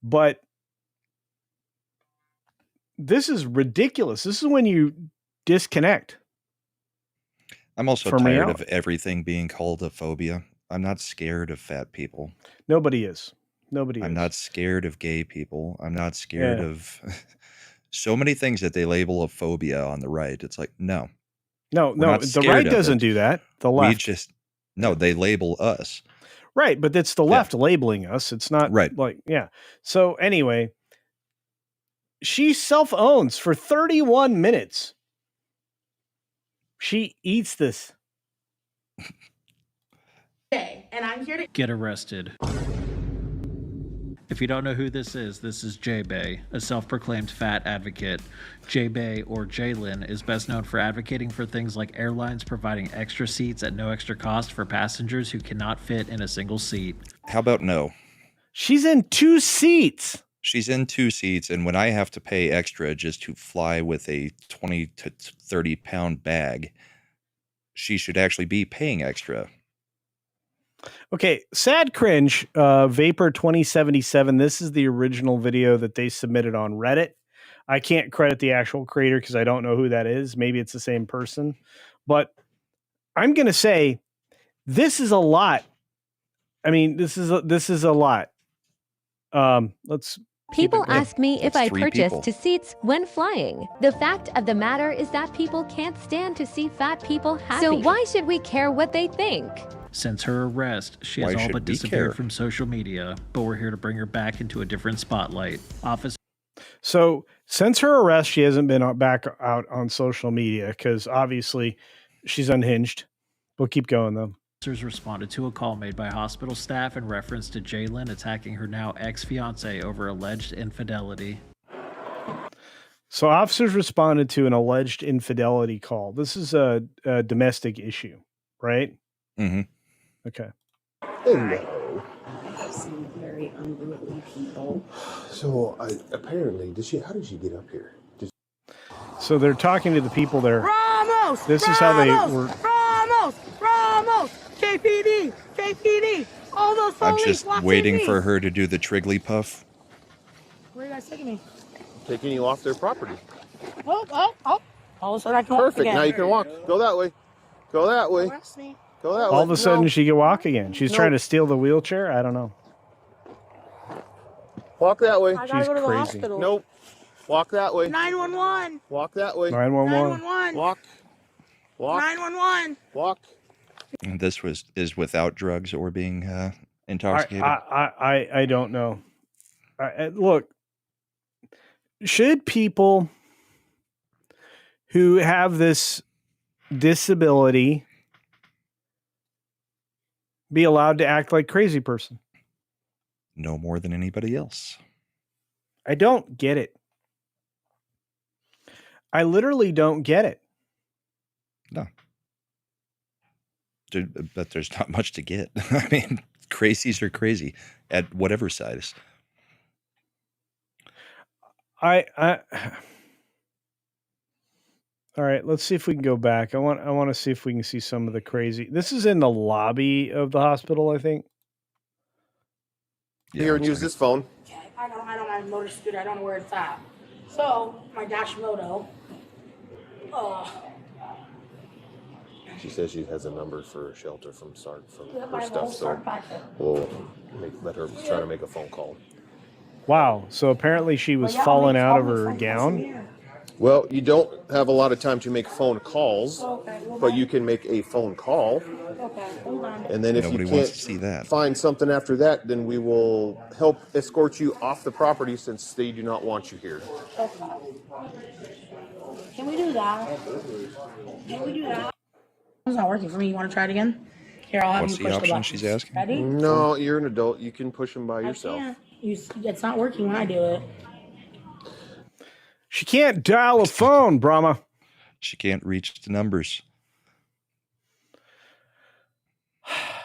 Speaker 2: But this is ridiculous. This is when you disconnect.
Speaker 3: I'm also
Speaker 2: from
Speaker 3: tired
Speaker 2: reality.
Speaker 3: of everything being called a phobia. I'm not scared of fat people.
Speaker 2: Nobody is. Nobody
Speaker 3: I'm
Speaker 2: is.
Speaker 3: not scared of gay people. I'm not scared of so many things that they label a phobia on the right. It's like, no.
Speaker 2: No,
Speaker 3: not
Speaker 2: the
Speaker 3: scared
Speaker 2: right
Speaker 3: of
Speaker 2: doesn't
Speaker 3: it.
Speaker 2: do that. The
Speaker 3: We
Speaker 2: left.
Speaker 3: just no, they label us.
Speaker 2: Right, but it's the left labeling us. It's not
Speaker 3: Right.
Speaker 2: like, yeah. So anyway, she self-owns for 31 minutes. She eats this.
Speaker 6: Okay, and I'm here to
Speaker 4: Get arrested. If you don't know who this is Jae Bae, a self-proclaimed fat advocate. Jae Bae, or Jalen, is best known for advocating for things like airlines providing extra seats at no extra cost for passengers who cannot fit in a single seat.
Speaker 3: How about no?
Speaker 2: She's in 2 seats.
Speaker 3: She's in 2 seats, and when I have to pay extra just to fly with a 20 to 30 pound bag, she should actually be paying extra.
Speaker 2: Okay, sad cringe, Vapor 2077. This is the original video that they submitted on Reddit. I can't credit the actual creator because I don't know who that is. Maybe it's the same person, but I'm gonna say this is a lot. I mean, this is a lot. Let's.
Speaker 9: People ask me if
Speaker 3: That's
Speaker 9: I
Speaker 3: 3
Speaker 9: purchase
Speaker 3: people.
Speaker 9: to seats when flying. The fact of the matter is that people can't stand to see fat people happy. So why should we care what they think?
Speaker 4: Since her arrest, she
Speaker 3: Why
Speaker 4: has all
Speaker 3: should
Speaker 4: but
Speaker 3: we
Speaker 4: disappeared
Speaker 3: care?
Speaker 4: from social media, but we're here to bring her back into a different spotlight.
Speaker 2: So since her arrest, she hasn't been back out on social media because obviously she's unhinged. We'll keep going though.
Speaker 4: Officers responded to a call made by hospital staff in reference to Jalen attacking her now ex-fiance over alleged infidelity.
Speaker 2: So officers responded to an alleged infidelity call. This is a domestic issue, right?
Speaker 3: Mm-hmm.
Speaker 2: Okay.
Speaker 10: Hello. I have some very unruly people. So apparently, how did she get up here?
Speaker 2: So they're talking to the people there.
Speaker 7: Ramos!
Speaker 2: This is how they were.
Speaker 7: Ramos! KPD! All those
Speaker 3: I'm
Speaker 7: police
Speaker 3: just
Speaker 7: watching
Speaker 3: waiting
Speaker 7: me.
Speaker 3: for her to do the Triggly puff.
Speaker 7: Where are you guys taking me?
Speaker 10: Taking you off their property.
Speaker 7: Oh. All of a sudden I can walk
Speaker 10: Perfect.
Speaker 7: again.
Speaker 10: Now you can walk. Go that way. Go that way.
Speaker 7: Arrest me.
Speaker 10: Go that way.
Speaker 2: All of a sudden
Speaker 10: No.
Speaker 2: she can walk again. She's trying to steal the wheelchair. I don't know.
Speaker 10: Walk that way.
Speaker 7: I gotta
Speaker 2: She's
Speaker 7: go to the
Speaker 2: crazy.
Speaker 7: hospital.
Speaker 10: Nope. Walk that way.
Speaker 7: 911.
Speaker 10: Walk that way.
Speaker 2: 911.
Speaker 7: 911.
Speaker 10: Walk.
Speaker 7: 911.
Speaker 10: Walk.
Speaker 3: And this is without drugs or being intoxicated.
Speaker 2: I don't know. Look, should people who have this disability be allowed to act like crazy person?
Speaker 3: No more than anybody else.
Speaker 2: I don't get it. I literally don't get it.
Speaker 3: No. But there's not much to get. I mean, crazies are crazy at whatever size.
Speaker 2: All right, let's see if we can go back. I want to see if we can see some of the crazy. This is in the lobby of the hospital, I think.
Speaker 10: Here and use this phone.
Speaker 6: Okay, I know my motor scooter. I don't know where it's at. So my Dash Moto.
Speaker 10: She says she has a number for a shelter from her
Speaker 6: my
Speaker 10: stuff,
Speaker 6: whole
Speaker 10: so
Speaker 6: Sark packet.
Speaker 10: we'll let her try to make a phone call.
Speaker 2: Wow. So apparently she was falling out of her gown.
Speaker 10: Well, you don't have a lot of time to make phone calls,
Speaker 6: Okay, hold
Speaker 10: but
Speaker 6: on.
Speaker 10: you can make a phone call.
Speaker 6: Okay, hold on.
Speaker 10: And then if
Speaker 3: Nobody
Speaker 10: you
Speaker 3: wants
Speaker 10: can't
Speaker 3: to see that.
Speaker 10: find something after that, then we will help escort you off the property since they do not want you here.
Speaker 6: Okay. Can we do that? It's not working for me. You want to try it again? Here, I'll have
Speaker 3: What's
Speaker 6: you
Speaker 3: the
Speaker 6: push
Speaker 3: option
Speaker 6: button.
Speaker 3: she's asking?
Speaker 6: Ready?
Speaker 10: No, you're an adult. You can push them by yourself.
Speaker 6: I can't. It's not working when I do it.
Speaker 2: She can't dial a phone, Brahma.
Speaker 3: She can't reach the numbers. I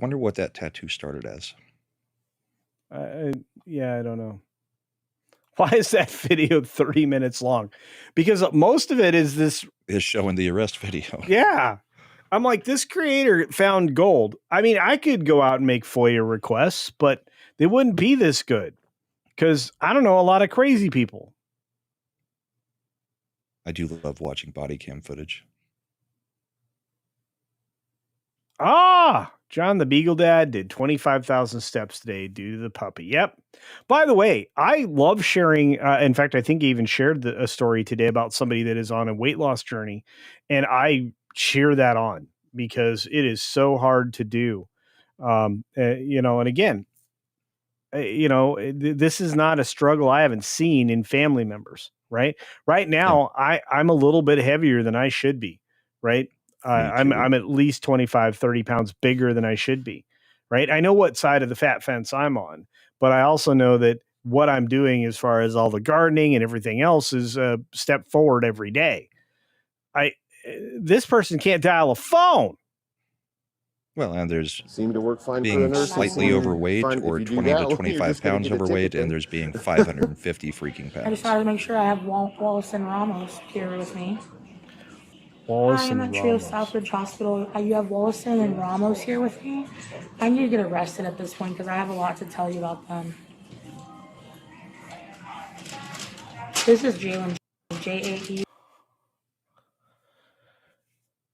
Speaker 3: wonder what that tattoo started as.
Speaker 2: Yeah, I don't know. Why is that video 30 minutes long? Because most of it is this.
Speaker 3: Is showing the arrest video.
Speaker 2: Yeah. I'm like, this creator found gold. I mean, I could go out and make FOIA requests, but they wouldn't be this good. because I don't know a lot of crazy people.
Speaker 3: I do love watching body cam footage.
Speaker 2: John the Beagle Dad did 25,000 steps today due to the puppy. Yep. By the way, I love sharing. In fact, I think I even shared a story today about somebody that is on a weight loss journey. And I cheer that on because it is so hard to do. And again, this is not a struggle I haven't seen in family members, right? Right now, I'm a little bit heavier than I should be, right? I'm at least 25, 30 pounds bigger than I should be, right? I know what side of the fat fence I'm on, but I also know that what I'm doing as far as all the gardening and everything else is a step forward every day. This person can't dial a phone.
Speaker 3: Well, and there's
Speaker 10: seem to work fine
Speaker 3: being slightly overweight or 20 to 25 pounds overweight, and there's being 550 freaking pounds.
Speaker 7: I just wanted to make sure I have Wallace and Ramos here with me.
Speaker 2: Wallace
Speaker 7: Hi, I'm
Speaker 2: and
Speaker 7: at Trio
Speaker 2: Ramos.
Speaker 7: Southbridge Hospital. You have Wallison and Ramos here with me. I need to get arrested at this point because I have a lot to tell you about them. This is Jalen, Jae.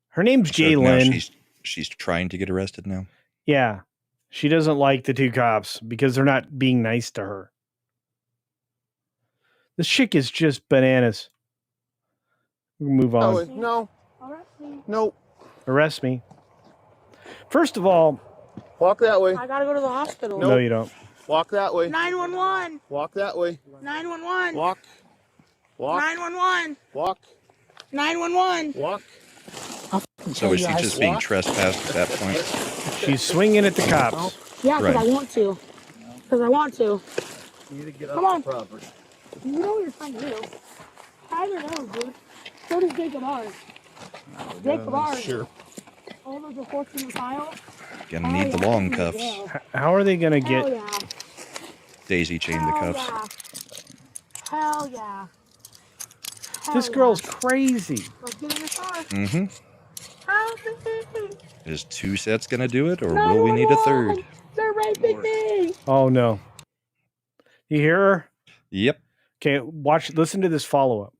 Speaker 2: Her name's
Speaker 3: So now
Speaker 2: Jalen.
Speaker 3: she's trying to get arrested now.
Speaker 2: Yeah. She doesn't like the two cops because they're not being nice to her. This chick is just bananas. We'll move on.
Speaker 10: No. Nope.
Speaker 2: Arrest me. First of all,
Speaker 10: walk that way.
Speaker 7: I gotta go to the hospital.
Speaker 2: No, you don't.
Speaker 10: Walk that way.
Speaker 7: 911.
Speaker 10: Walk that way.
Speaker 7: 911.
Speaker 10: Walk.
Speaker 7: 911.
Speaker 10: Walk.
Speaker 7: 911.
Speaker 10: Walk.
Speaker 3: So is she just being trespassed at that point?
Speaker 2: She's swinging at the cops.
Speaker 7: Yeah, because
Speaker 3: Right.
Speaker 7: I want to. Because I want to.
Speaker 10: You need to get
Speaker 7: Come
Speaker 10: off
Speaker 7: on.
Speaker 10: the property.
Speaker 7: You know what you're trying to do. Tyler knows, dude. So does Jacob Ours. Jacob Ours.
Speaker 10: Sure.
Speaker 7: All those reports in the file.
Speaker 3: Gonna need the long cuffs.
Speaker 2: How are they going to
Speaker 7: Hell
Speaker 2: get
Speaker 7: yeah.
Speaker 3: Daisy chain the
Speaker 7: Hell
Speaker 3: cuffs.
Speaker 7: yeah. Hell yeah.
Speaker 2: this girl's crazy?
Speaker 7: Let's get in the car.
Speaker 3: Mm-hmm.
Speaker 7: Help me.
Speaker 3: Is 2 sets gonna do it, or will we need a third?
Speaker 7: They're raping me.
Speaker 2: Oh no. You hear her?
Speaker 3: Yep.
Speaker 2: Okay, listen to this follow-up.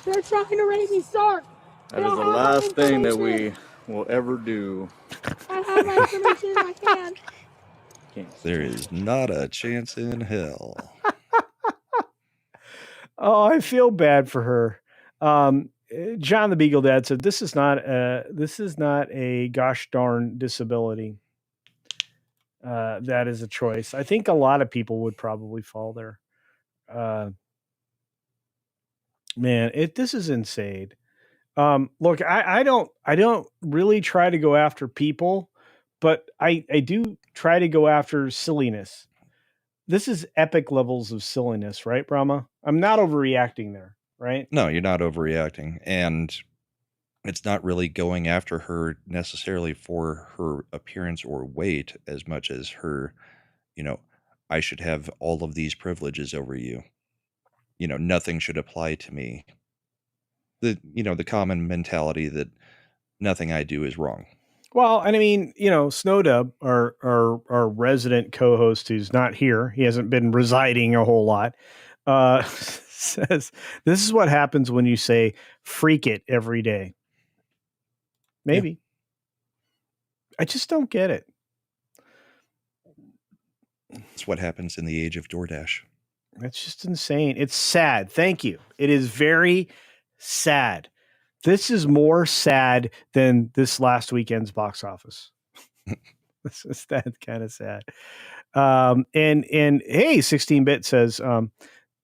Speaker 7: They're trying to rape me, sir.
Speaker 8: That is the last thing that we will ever do.
Speaker 7: I have my information in my hand.
Speaker 3: There is not a chance in hell.
Speaker 2: Oh, I feel bad for her. John the Beagle Dad said, this is not a gosh darn disability. That is a choice. I think a lot of people would probably fall there. Man, this is insane. Look, I don't really try to go after people, but I do try to go after silliness. This is epic levels of silliness, right, Brahma? I'm not overreacting there, right?
Speaker 3: No, you're not overreacting. And it's not really going after her necessarily for her appearance or weight as much as her, I should have all of these privileges over you. Nothing should apply to me. The common mentality that nothing I do is wrong.
Speaker 2: Well, and I mean, Snowdub, our resident co-host who's not here, he hasn't been residing a whole lot, says, this is what happens when you say, freak it every day. Maybe. Yeah. I just don't get it.
Speaker 3: It's what happens in the age of DoorDash.
Speaker 2: That's just insane. It's sad. Thank you. It is very sad. This is more sad than this last weekend's box office. This is that kind of sad. And hey, 16-bit says,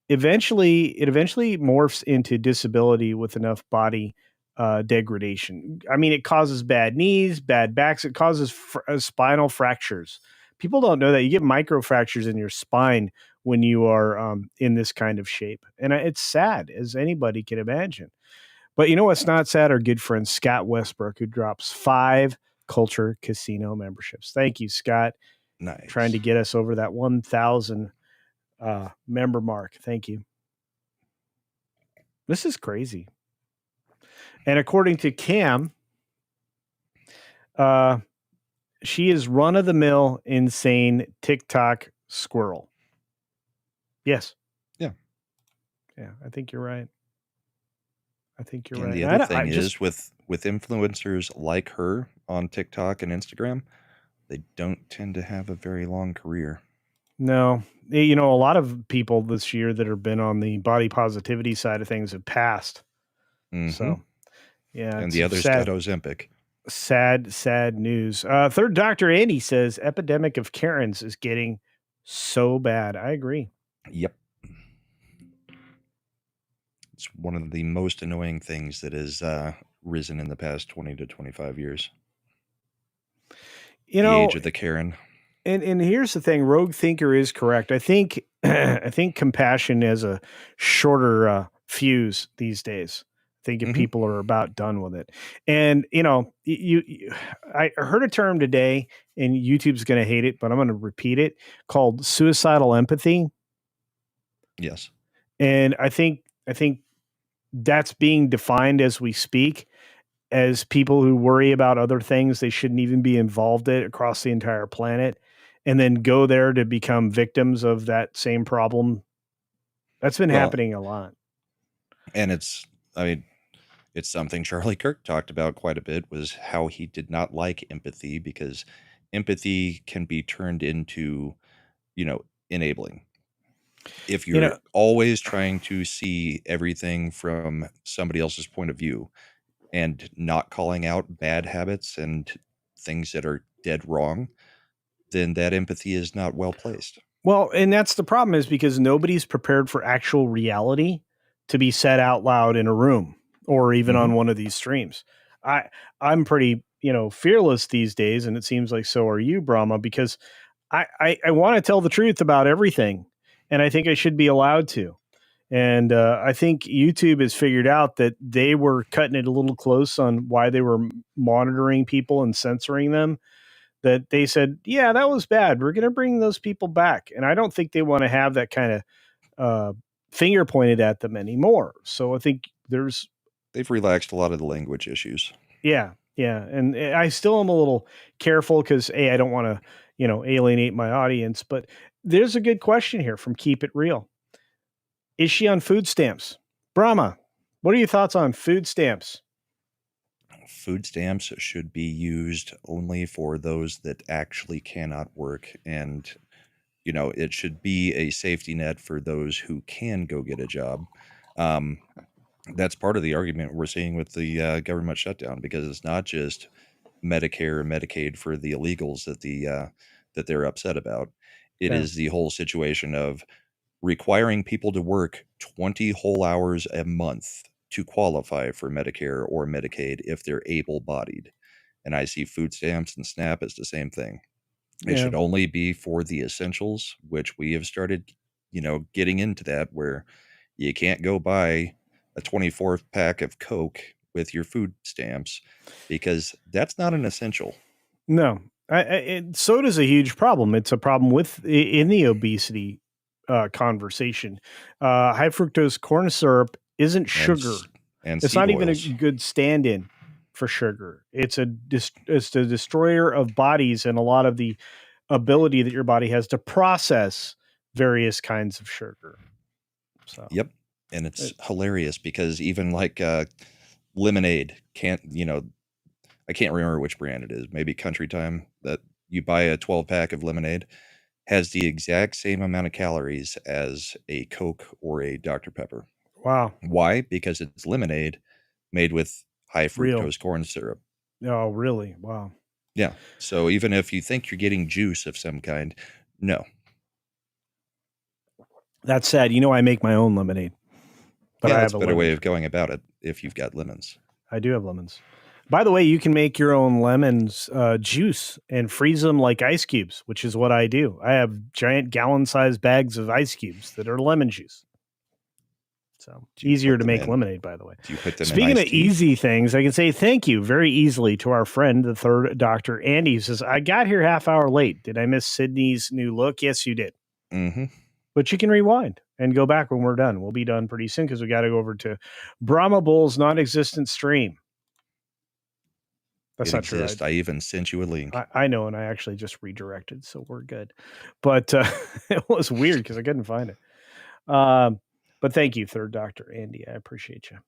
Speaker 2: eventually morphs into disability with enough body degradation. I mean, it causes bad knees, bad backs. It causes spinal fractures. People don't know that you get microfractures in your spine when you are in this kind of shape. And it's sad, as anybody can imagine. But you know what's not sad? Our good friend Scott Westbrook, who drops 5 Culture Casino memberships. Thank you, Scott.
Speaker 3: Nice.
Speaker 2: Trying to get us over that 1,000 member mark. Thank you. This is crazy. And according to Cam, she is run-of-the-mill insane TikTok squirrel. Yes.
Speaker 3: Yeah.
Speaker 2: Yeah, I think you're right. I think you're
Speaker 3: And
Speaker 2: right.
Speaker 3: the other thing is with influencers like her on TikTok and Instagram, they don't tend to have a very long career.
Speaker 2: No, a lot of people this year that have been on the body positivity side of things have passed.
Speaker 3: Mm-hmm.
Speaker 2: So, yeah,
Speaker 3: and
Speaker 2: it's
Speaker 3: the others
Speaker 2: sad,
Speaker 3: got Ozempic.
Speaker 2: sad news. Third Dr. Andy says epidemic of Karens is getting so bad. I agree.
Speaker 3: Yep. It's one of the most annoying things that has risen in the past 20 to 25 years. The age of the Karen.
Speaker 2: And here's the thing, Rogue Thinker is correct. I think I think compassion has a shorter fuse these days. I think if people are about done with it. And I heard a term today, and YouTube's going to hate it, but I'm going to repeat it, called suicidal empathy.
Speaker 3: Yes.
Speaker 2: And I think that's being defined as we speak as people who worry about other things they shouldn't even be involved in across the entire planet, and then go there to become victims of that same problem. That's been happening a lot.
Speaker 3: And it's something Charlie Kirk talked about quite a bit, was how he did not like empathy, because empathy can be turned into, enabling. If you're always trying to see everything from somebody else's point of view and not calling out bad habits and things that are dead wrong, then that empathy is not well placed.
Speaker 2: Well, and that's the problem, is because nobody's prepared for actual reality to be said out loud in a room or even on one of these streams. I'm pretty, fearless these days, and it seems like so are you, Brahma, because I want to tell the truth about everything, and I think I should be allowed to. And I think YouTube has figured out that they were cutting it a little close on why they were monitoring people and censoring them, that they said, yeah, that was bad. We're going to bring those people back. And I don't think they want to have that kind of finger pointed at them anymore. So I think
Speaker 3: they've relaxed a lot of the language issues.
Speaker 2: Yeah. Yeah. And I still am a little careful because, I don't want to, alienate my audience. But there's a good question here from Keep It Real. Is she on food stamps? Brahma, what are your thoughts on food stamps?
Speaker 3: Food stamps should be used only for those that actually cannot work. And, it should be a safety net for those who can go get a job. That's part of the argument we're seeing with the government shutdown, because it's not just Medicare and Medicaid for the illegals that they're upset about. It is the whole situation of requiring people to work 20 whole hours a month to qualify for Medicare or Medicaid if they're able-bodied. And I see food stamps and SNAP as the same thing. It should only be for the essentials, which we have started, getting into that, where you can't go buy a 24-pack of Coke with your food stamps, because that's not an essential.
Speaker 2: No, soda's a huge problem. It's a problem in the obesity conversation. High fructose corn syrup isn't sugar,
Speaker 3: and
Speaker 2: it's not even a good stand-in for sugar. It's a destroyer of bodies and a lot of the ability that your body has to process various kinds of sugar. So
Speaker 3: yep. And it's hilarious, because even like lemonade can't, I can't remember which brand it is, maybe Country Time, that you buy a 12-pack of lemonade, has the exact same amount of calories as a Coke or a Dr. Pepper.
Speaker 2: Wow.
Speaker 3: Why? Because it's lemonade made with high fructose corn syrup.
Speaker 2: Oh, really? Wow.
Speaker 3: Yeah. So even if you think you're getting juice of some kind, no.
Speaker 2: That's sad. I make my own lemonade.
Speaker 3: But yeah, that's a better way of going about it if you've got lemons.
Speaker 2: I do have lemons. By the way, you can make your own lemons juice and freeze them like ice cubes, which is what I do. I have giant gallon-sized bags of ice cubes that are lemon juice. So easier to make lemonade, by the way.
Speaker 3: Do you put them
Speaker 2: Speaking
Speaker 3: in
Speaker 2: of easy things, I can say thank you very easily to our friend, the third Dr. Andy, who says, I got here half hour late. Did I miss Sydney's new look? Yes, you did.
Speaker 3: Mm-hmm.
Speaker 2: But you can rewind and go back when we're done. We'll be done pretty soon because we got to go over to Brahma Bull's non-existent stream. That's not true.
Speaker 3: I even sent you a link.
Speaker 2: I know, and I actually just redirected, so we're good. But it was weird because I couldn't find it. But thank you, Third Doctor Andy. I appreciate you.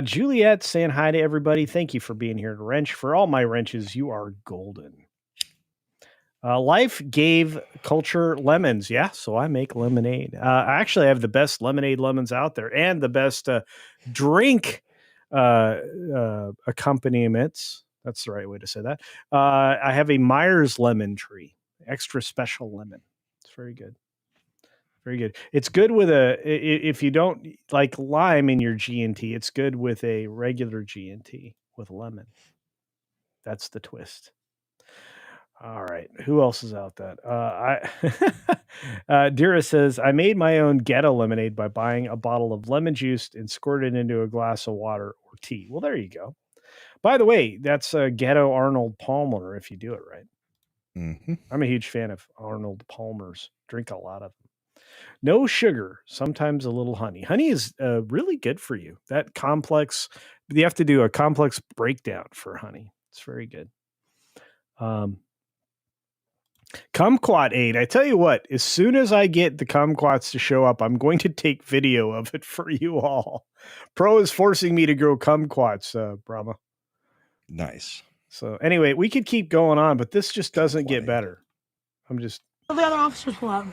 Speaker 2: Juliet saying hi to everybody. Thank you for being here to Wrench. For all my wrenches, you are golden. Life gave Culture lemons. Yeah, so I make lemonade. I actually have the best lemonade lemons out there and the best drink accompaniments. That's the right way to say that. I have a Myers lemon tree, extra special lemon. It's very good. Very good. It's good with if you don't like lime in your G&T, it's good with a regular G&T with lemon. That's the twist. All right. Who else is out that? Dira says, I made my own ghetto lemonade by buying a bottle of lemon juice and squirt it into a glass of water or tea. Well, there you go. By the way, that's a ghetto Arnold Palmer if you do it right.
Speaker 3: Mm-hmm.
Speaker 2: I'm a huge fan of Arnold Palmer's. Drink a lot of them. No sugar, sometimes a little honey. Honey is really good for you. That complex, you have to do a complex breakdown for honey. It's very good. Kumquat aid. I tell you what, as soon as I get the kumquats to show up, I'm going to take video of it for you all. Pro is forcing me to grow kumquats, Brahma.
Speaker 3: Nice.
Speaker 2: So anyway, we could keep going on, but this just doesn't get better. I'm just...
Speaker 7: The other officers pull up.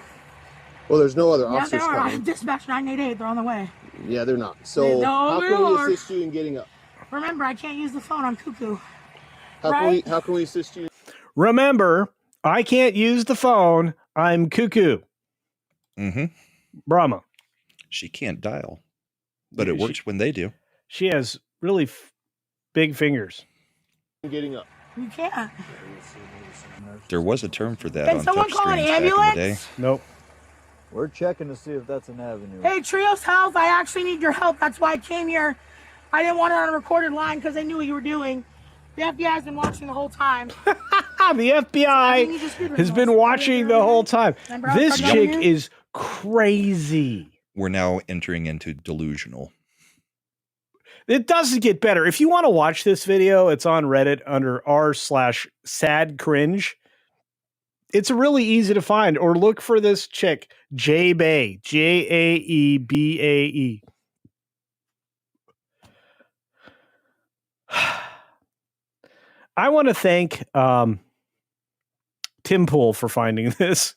Speaker 10: Well, there's no other
Speaker 7: Yeah,
Speaker 10: officers
Speaker 7: they are. I
Speaker 10: coming.
Speaker 7: dispatched 988. They're on the way.
Speaker 10: Yeah, they're not. So how can we assist you in getting up?
Speaker 7: Remember, I can't use the phone. I'm cuckoo.
Speaker 10: How can we assist you?
Speaker 2: Remember, I can't use the phone. I'm cuckoo.
Speaker 3: Mm-hmm.
Speaker 2: Brahma.
Speaker 3: She can't dial, but it works when they do.
Speaker 2: She has really big fingers.
Speaker 10: Getting up.
Speaker 7: You can't.
Speaker 3: There was a term for that
Speaker 7: Can
Speaker 3: on
Speaker 7: someone call an ambulance?
Speaker 2: Nope.
Speaker 11: We're checking to see if that's an avenue.
Speaker 7: Hey, Trios Health, I actually need your help. That's why I came here. I didn't want it on a recorded line because I knew what you were doing. The FBI has been watching the whole time.
Speaker 2: The FBI has been watching the whole time. This chick is crazy.
Speaker 3: We're now entering into delusional.
Speaker 2: It doesn't get better. If you want to watch this video, it's on Reddit under r/sad cringe. It's really easy to find, or look for this chick, Jae Bae, Jaebae. I want to thank Tim Pool for finding this.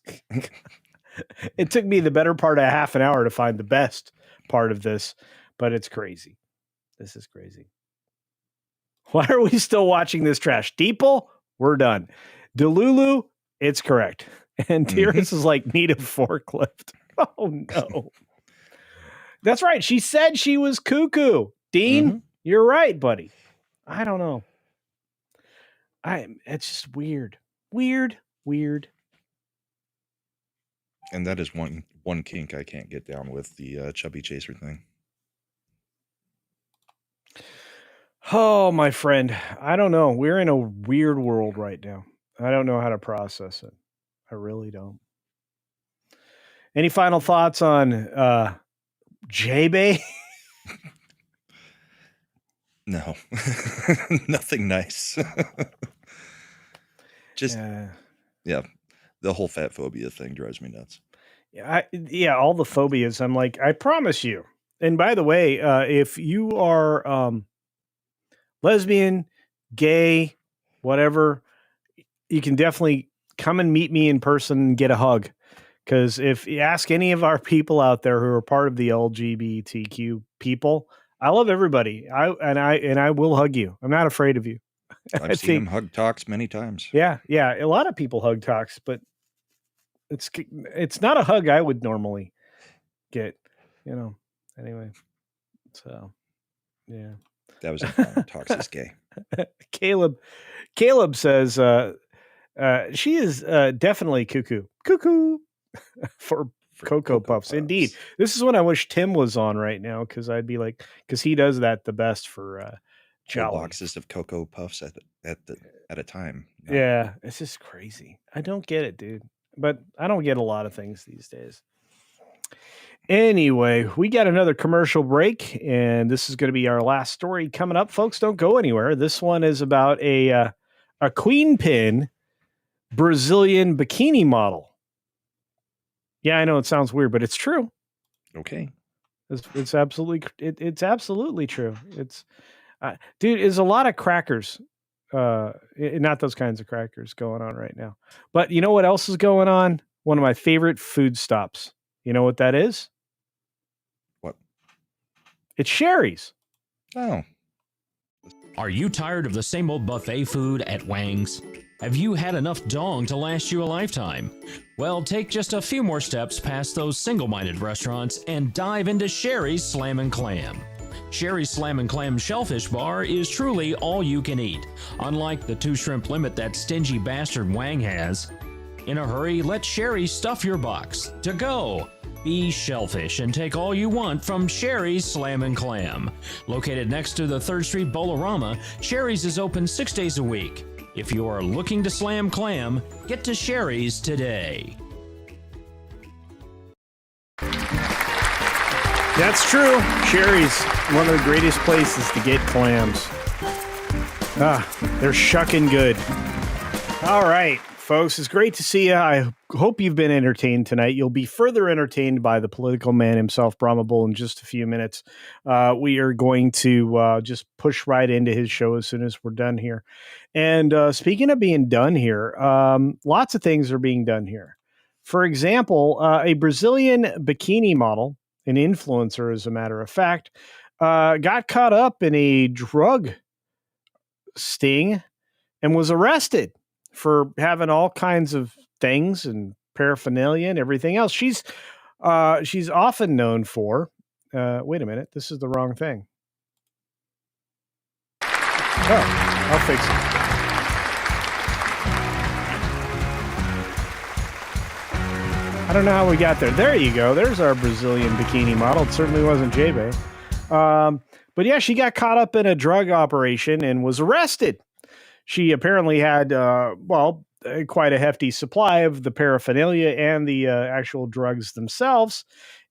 Speaker 2: It took me the better part of half an hour to find the best part of this, but it's crazy. This is crazy. Why are we still watching this trash? Deeple, we're done. Delulu, it's correct. And Tyrus is like, need a forklift. Oh, no. That's right. She said she was cuckoo. Dean, you're right, buddy. I don't know. It's just weird. Weird.
Speaker 3: And that is one kink I can't get down with, the chubby chaser thing.
Speaker 2: Oh, my friend. I don't know. We're in a weird world right now. I don't know how to process it. I really don't. Any final thoughts on Jae Bae?
Speaker 3: No. Nothing nice. Just, yeah. The whole fat phobia thing drives me nuts.
Speaker 2: Yeah, all the phobias. I'm like, I promise you. And by the way, if you are lesbian, gay, whatever, you can definitely come and meet me in person and get a hug. Because if you ask any of our people out there who are part of the LGBTQ people, I love everybody. I will hug you. I'm not afraid of you.
Speaker 3: I've seen him hug talks many times.
Speaker 2: Yeah. A lot of people hug talks, but it's not a hug I would normally get, Anyway, so yeah.
Speaker 3: That was a talks is gay.
Speaker 2: Caleb says she is definitely cuckoo for Cocoa Puffs. Indeed. This is when I wish Tim was on right now, because I'd be like, because he does that the best for Jolly.
Speaker 3: Boxes of Cocoa Puffs at a time.
Speaker 2: No. Yeah, it's just crazy. I don't get it, dude. But I don't get a lot of things these days. Anyway, we got another commercial break, and this is going to be our last story coming up. Folks, don't go anywhere. This one is about a queen pin Brazilian bikini model. Yeah, I know it sounds weird, but it's true.
Speaker 3: Okay.
Speaker 2: It's absolutely it's absolutely true. It's dude, is a lot of crackers, not those kinds of crackers going on right now. But you know what else is going on? One of my favorite food stops. You know what that is?
Speaker 3: What?
Speaker 2: It's Sherry's.
Speaker 3: Oh.
Speaker 4: Are you tired of the same old buffet food at Wang's? Have you had enough dong to last you a lifetime? Well, take just a few more steps past those single-minded restaurants and dive into Sherry's Slam and Clam. Sherry's Slam and Clam Shellfish Bar is truly all you can eat, unlike the 2 shrimp limit that stingy bastard Wang has. In a hurry, let Sherry stuff your box. To go! Be shellfish and take all you want from Sherry's Slam and Clam. Located next to the 3rd Street Bolorama, Sherry's is open 6 days a week. If you are looking to slam clam, get to Sherry's today.
Speaker 2: That's true. Sherry's, one of the greatest places to get clams. They're shucking good. All right, folks, it's great to see you. I hope you've been entertained tonight. You'll be further entertained by the political man himself, Brahma Bull, in just a few minutes. We are going to just push right into his show as soon as we're done here. And speaking of being done here, lots of things are being done here. For example, a Brazilian bikini model, an influencer, as a matter of fact, got caught up in a drug sting and was arrested for having all kinds of things and paraphernalia and everything else. She's often known for. Wait a minute, this is the wrong thing. Oh, I'll fix it. I don't know how we got there. There you go. There's our Brazilian bikini model. It certainly wasn't Jae Bae. But yeah, she got caught up in a drug operation and was arrested. She apparently had, quite a hefty supply of the paraphernalia and the actual drugs themselves.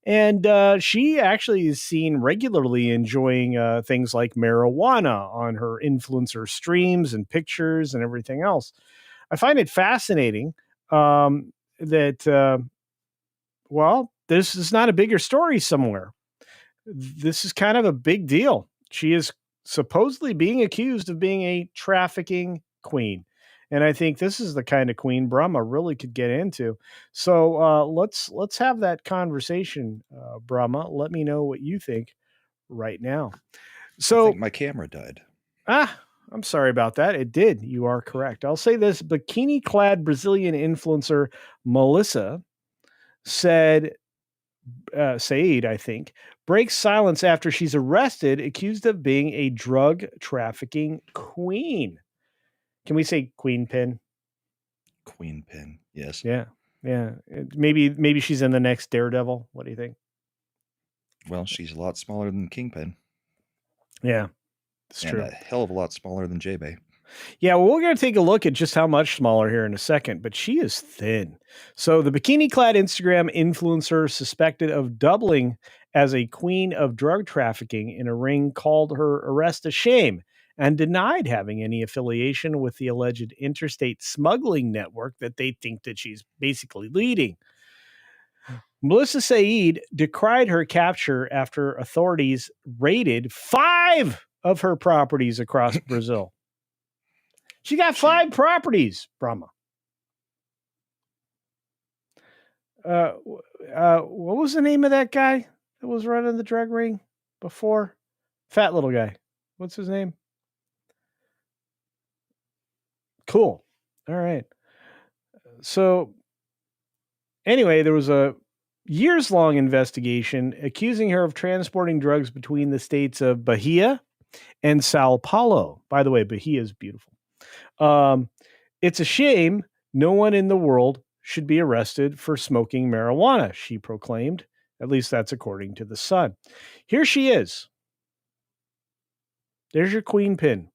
Speaker 2: And she actually is seen regularly enjoying things like marijuana on her influencer streams and pictures and everything else. I find it fascinating that, this is not a bigger story somewhere. This is kind of a big deal. She is supposedly being accused of being a trafficking queen. And I think this is the kind of queen Brahma really could get into. So let's have that conversation, Brahma. Let me know what you think right now. So
Speaker 3: I think my camera died.
Speaker 2: I'm sorry about that. It did. You are correct. I'll say this: bikini-clad Brazilian influencer Melissa said, Said, I think, breaks silence after she's arrested, accused of being a drug trafficking queen. Can we say queen pin?
Speaker 3: Queen pin, yes.
Speaker 2: Yeah. Maybe she's in the next Daredevil. What do you think?
Speaker 3: Well, she's a lot smaller than Kingpin.
Speaker 2: Yeah, it's
Speaker 3: and
Speaker 2: true.
Speaker 3: A hell of a lot smaller than Jae Bae.
Speaker 2: Yeah, well, we're going to take a look at just how much smaller here in a second, but she is thin. So the bikini-clad Instagram influencer suspected of doubling as a queen of drug trafficking in a ring called her arrest a shame and denied having any affiliation with the alleged interstate smuggling network that they think that she's basically leading. Melissa Said decried her capture after authorities raided 5 of her properties across Brazil. She got 5 properties, Brahma. What was the name of that guy that was running the drug ring before? Fat little guy. What's his name? Cool. All right. So anyway, there was a years-long investigation accusing her of transporting drugs between the states of Bahia and Sao Paulo. By the way, Bahia is beautiful. It's a shame no one in the world should be arrested for smoking marijuana, she proclaimed. At least that's according to The Sun. Here she is. There's your queen pin.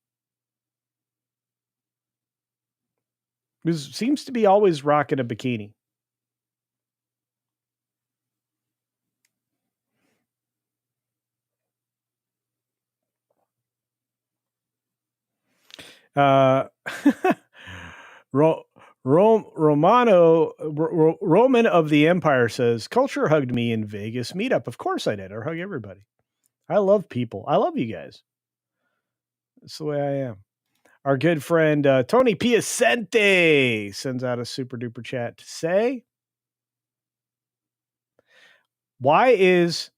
Speaker 2: Who seems to be always rocking a bikini. Roman of the Empire says, Culture hugged me in Vegas meetup. Of course I did. I hug everybody. I love people. I love you guys. That's the way I am. Our good friend Tony Piacente sends out a super duper chat to say, why is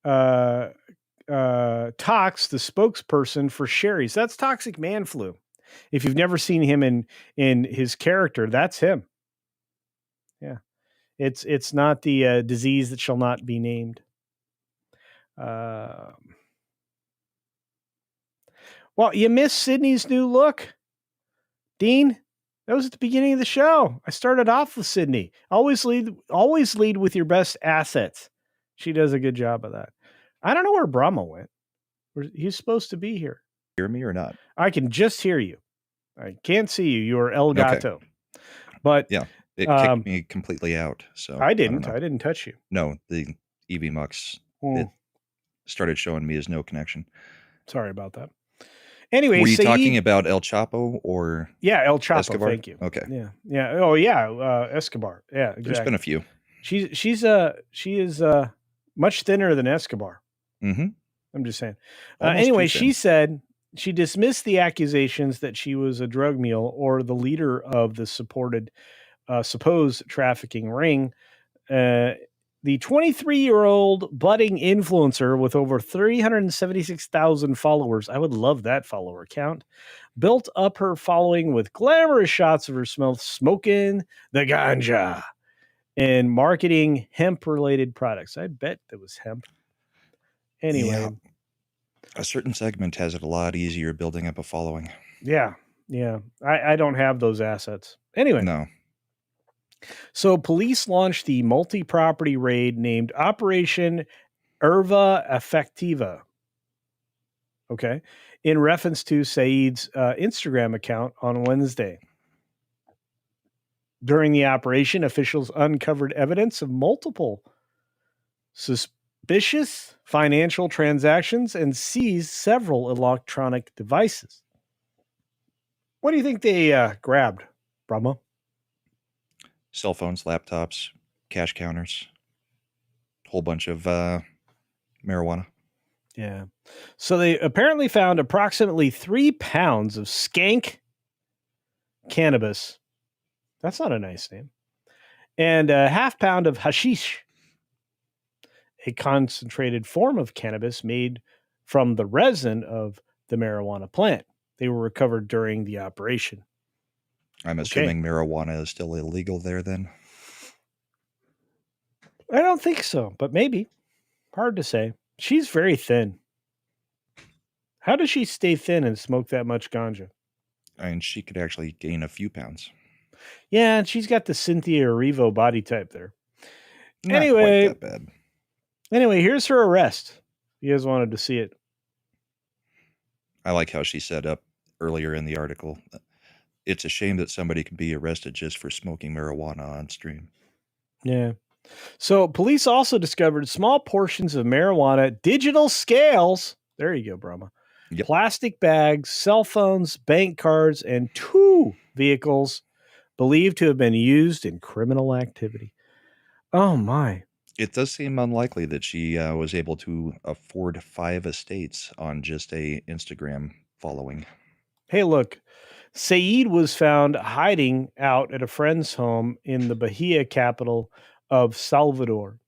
Speaker 2: Tox the spokesperson for Sherry's? That's Toxic Man Flu. If you've never seen him in his character, that's him. Yeah. It's not the disease that shall not be named. Well, you missed Sydney's new look. Dean, that was at the beginning of the show. I started off with Sydney. Always lead with your best assets. She does a good job of that. I don't know where Brahma went. He's supposed to be here.
Speaker 3: Hear me or not?
Speaker 2: I can just hear you. I can't see you. You are El Gato.
Speaker 3: Okay.
Speaker 2: But
Speaker 3: yeah, it kicked me completely out. So
Speaker 2: I didn't touch you.
Speaker 3: No, the EV-Mux it started showing me as no connection.
Speaker 2: Sorry about that. Anyway,
Speaker 3: were you talking about El Chapo or
Speaker 2: El Chapo?
Speaker 3: Escobar?
Speaker 2: Thank you.
Speaker 3: Okay.
Speaker 2: Yeah. Oh yeah, Escobar. Yeah, exactly.
Speaker 3: There's been a few.
Speaker 2: She is much thinner than Escobar.
Speaker 3: Mm-hmm.
Speaker 2: I'm just saying. Anyway, she said she dismissed the accusations that she was a drug mule or the leader of the supposed trafficking ring. The 23-year-old budding influencer with over 376,000 followers, I would love that follower count, built up her following with glamorous shots of herself smoking the ganja and marketing hemp-related products. I bet that was hemp. Anyway.
Speaker 3: Yeah. A certain segment has it a lot easier building up a following.
Speaker 2: Yeah. I don't have those assets. Anyway.
Speaker 3: No.
Speaker 2: So police launched the multi-property raid named Operation Erva Effectiva. Okay. In reference to Saeed's Instagram account on Wednesday. During the operation, officials uncovered evidence of multiple suspicious financial transactions and seized several electronic devices. What do you think they grabbed, Brahma?
Speaker 3: Cell phones, laptops, cash counters, whole bunch of marijuana.
Speaker 2: Yeah. So they apparently found approximately 3 pounds of skank cannabis. That's not a nice name. And a half pound of hashish, a concentrated form of cannabis made from the resin of the marijuana plant. They were recovered during the operation.
Speaker 3: I'm assuming marijuana is still illegal there then?
Speaker 2: I don't think so, but maybe. Hard to say. She's very thin. How does she stay thin and smoke that much ganja?
Speaker 3: I mean, she could actually gain a few pounds.
Speaker 2: Yeah, and she's got the Cynthia Erivo body type there.
Speaker 3: Not
Speaker 2: anyway,
Speaker 3: quite that bad.
Speaker 2: Anyway, here's her arrest. You guys wanted to see it.
Speaker 3: I like how she said up earlier in the article, it's a shame that somebody can be arrested just for smoking marijuana on stream.
Speaker 2: Yeah. So police also discovered small portions of marijuana, digital scales. There you go, Brahma.
Speaker 3: Yep.
Speaker 2: Plastic bags, cell phones, bank cards, and 2 vehicles believed to have been used in criminal activity. Oh, my.
Speaker 3: It does seem unlikely that she was able to afford 5 estates on just a Instagram following.
Speaker 2: Hey, look. Saeed was found hiding out at a friend's home in the Bahia capital of Salvador.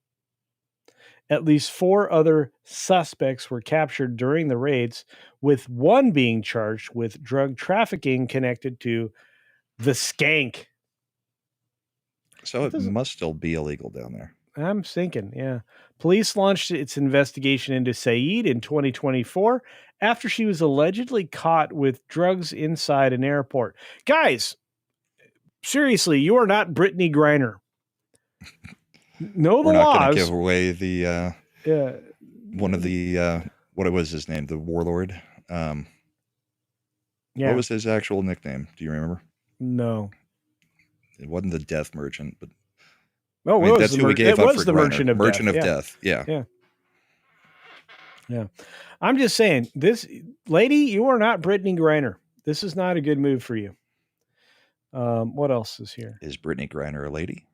Speaker 2: At least 4 other suspects were captured during the raids, with one being charged with drug trafficking connected to the skank.
Speaker 3: So it must still be illegal down there.
Speaker 2: I'm thinking, yeah. Police launched its investigation into Saeed in 2024 after she was allegedly caught with drugs inside an airport. Guys, seriously, you are not Brittany Griner. Know the
Speaker 3: We're not
Speaker 2: laws.
Speaker 3: going to give away the one of the what was his name, the warlord. What was his actual nickname? Do you remember?
Speaker 2: No,
Speaker 3: it wasn't the Death Merchant, but
Speaker 2: that's who we gave up for the Merchant of
Speaker 3: Death. Yeah.
Speaker 2: I'm just saying, this lady, you are not Brittany Griner. This is not a good move for you. What else is here?
Speaker 3: Is Brittany Griner a lady?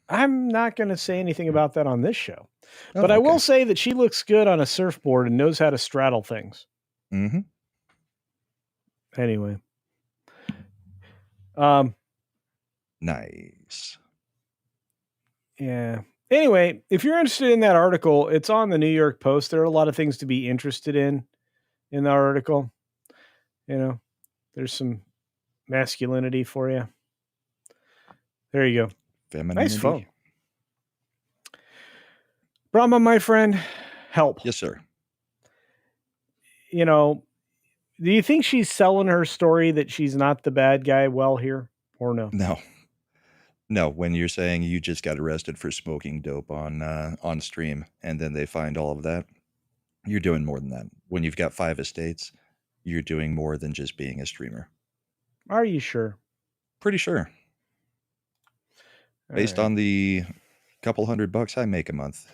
Speaker 2: I'm not going to say anything about that on this show, but
Speaker 3: Oh,
Speaker 2: I will
Speaker 3: okay.
Speaker 2: say that she looks good on a surfboard and knows how to straddle things.
Speaker 3: Mm-hmm.
Speaker 2: Anyway.
Speaker 3: Nice.
Speaker 2: Yeah. Anyway, if you're interested in that article, it's on the New York Post. There are a lot of things to be interested in the article. You know, there's some masculinity for you. There you go.
Speaker 3: Femininity.
Speaker 2: Nice phone. Brahma, my friend, help.
Speaker 3: Yes, sir.
Speaker 2: You know, do you think she's selling her story that she's not the bad guy well here or no?
Speaker 3: No, when you're saying you just got arrested for smoking dope on stream and then they find all of that, you're doing more than that. When you've got 5 estates, you're doing more than just being a streamer.
Speaker 2: Are you sure?
Speaker 3: Pretty sure. Based on the couple $100 I make a month.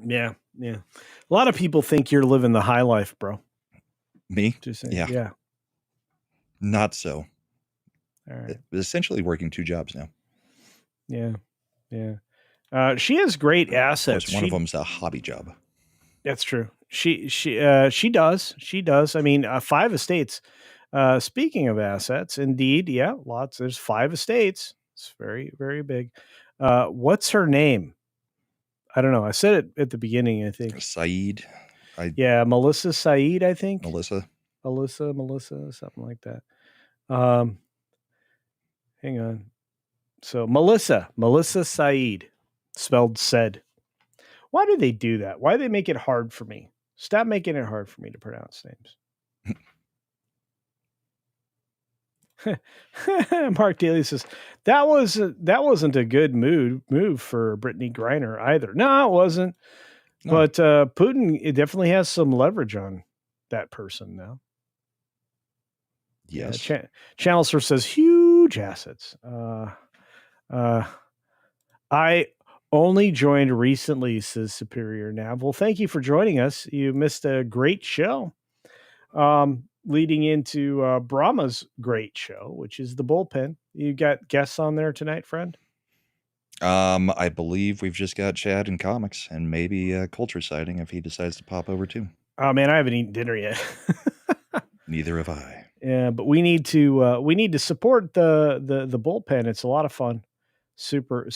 Speaker 2: Yeah. A lot of people think you're living the high life, bro.
Speaker 3: Me?
Speaker 2: Just saying.
Speaker 3: Yeah.
Speaker 2: Yeah.
Speaker 3: Not so.
Speaker 2: All right.
Speaker 3: Essentially working 2 jobs now.
Speaker 2: Yeah. She has great assets.
Speaker 3: Of course, one of them's a hobby job.
Speaker 2: That's true. She does. She does. I mean, 5 estates. Speaking of assets, indeed, yeah, lots. There's 5 estates. It's very, very big. What's her name? I don't know. I said it at the beginning, I think.
Speaker 3: Saeed.
Speaker 2: Melissa Saeed, I think.
Speaker 3: Melissa,
Speaker 2: something like that. Hang on. So Melissa Saeed, spelled said. Why do they do that? Why do they make it hard for me? Stop making it hard for me to pronounce names. Mark Daly says that wasn't a good move for Brittany Griner either. No, it wasn't. No. But Putin, it definitely has some leverage on that person now.
Speaker 3: Yes.
Speaker 2: Channel Surf says huge assets. I only joined recently, says Superior Nav. Well, thank you for joining us. You missed a great show. Leading into Brahma's great show, which is the bullpen. You got guests on there tonight, friend?
Speaker 3: I believe we've just got Chad and comics and maybe Culture Sighting if he decides to pop over too.
Speaker 2: Oh man, I haven't eaten dinner yet.
Speaker 3: Neither have I.
Speaker 2: Yeah, but we need to support the bullpen. It's a lot of fun. Super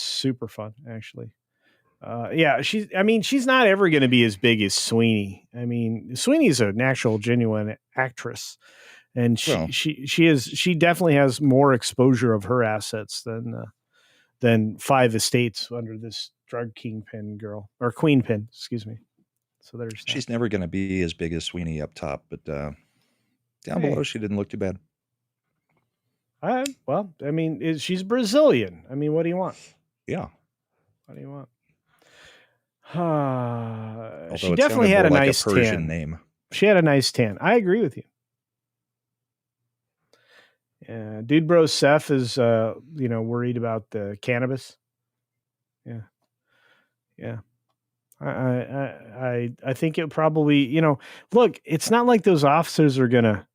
Speaker 2: fun, actually. She's not ever going to be as big as Sweeney. I mean, Sweeney's a natural, genuine actress, and she definitely has more exposure of her assets than 5 estates under this drug kingpin girl or queenpin, excuse me. So there's
Speaker 3: she's never going to be as big as Sweeney up top, but down below she didn't look too bad.
Speaker 2: She's Brazilian. I mean, what do you want?
Speaker 3: Yeah.
Speaker 2: What do you want?
Speaker 3: Although
Speaker 2: she definitely had a nice
Speaker 3: Persian
Speaker 2: tan.
Speaker 3: name.
Speaker 2: She had a nice tan. I agree with you. Yeah, Dude Bro Seth is worried about the cannabis. Yeah. I think it probably, look, it's not like those officers are gonna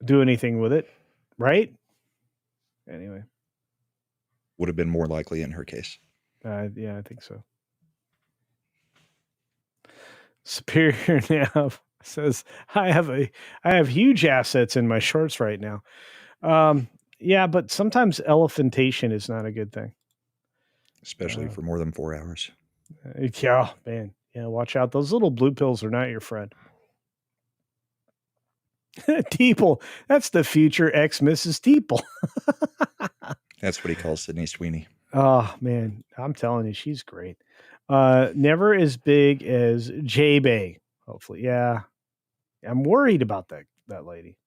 Speaker 2: do anything with it, right? Anyway.
Speaker 3: Would have been more likely in her case.
Speaker 2: Yeah, I think so. Superior Nav says, I have huge assets in my shorts right now. Yeah, but sometimes elephantation is not a good thing.
Speaker 3: Especially for more than 4 hours.
Speaker 2: Yeah, man. Yeah, watch out. Those little blue pills are not your friend. Teeple. That's the future ex-Mrs. Teeple.
Speaker 3: That's what he calls Sydney Sweeney.
Speaker 2: Oh, man. I'm telling you, she's great. Never as big as Jae Bae, hopefully. Yeah. I'm worried about that lady.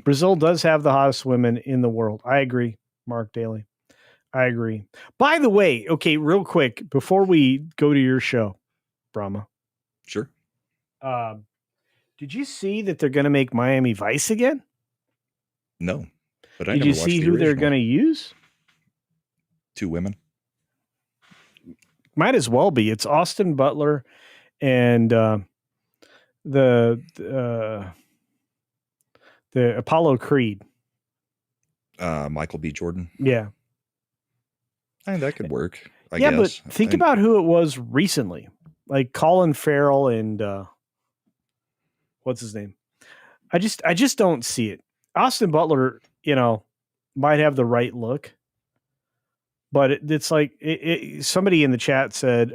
Speaker 2: Brazil does have the hottest women in the world. I agree, Mark Daly. I agree. By the way, okay, real quick, before we go to your show, Brahma.
Speaker 3: Sure.
Speaker 2: Did you see that they're going to make Miami Vice again?
Speaker 3: No. But
Speaker 2: Did you see who they're going to use?
Speaker 3: 2 women.
Speaker 2: Might as well be. It's Austin Butler and the The Apollo Creed.
Speaker 3: Michael B. Jordan.
Speaker 2: Yeah.
Speaker 3: That could work. I
Speaker 2: guess. But think about who it was recently. Like Colin Farrell and what's his name? I just don't see it. Austin Butler, might have the right look, but it's like somebody in the chat said,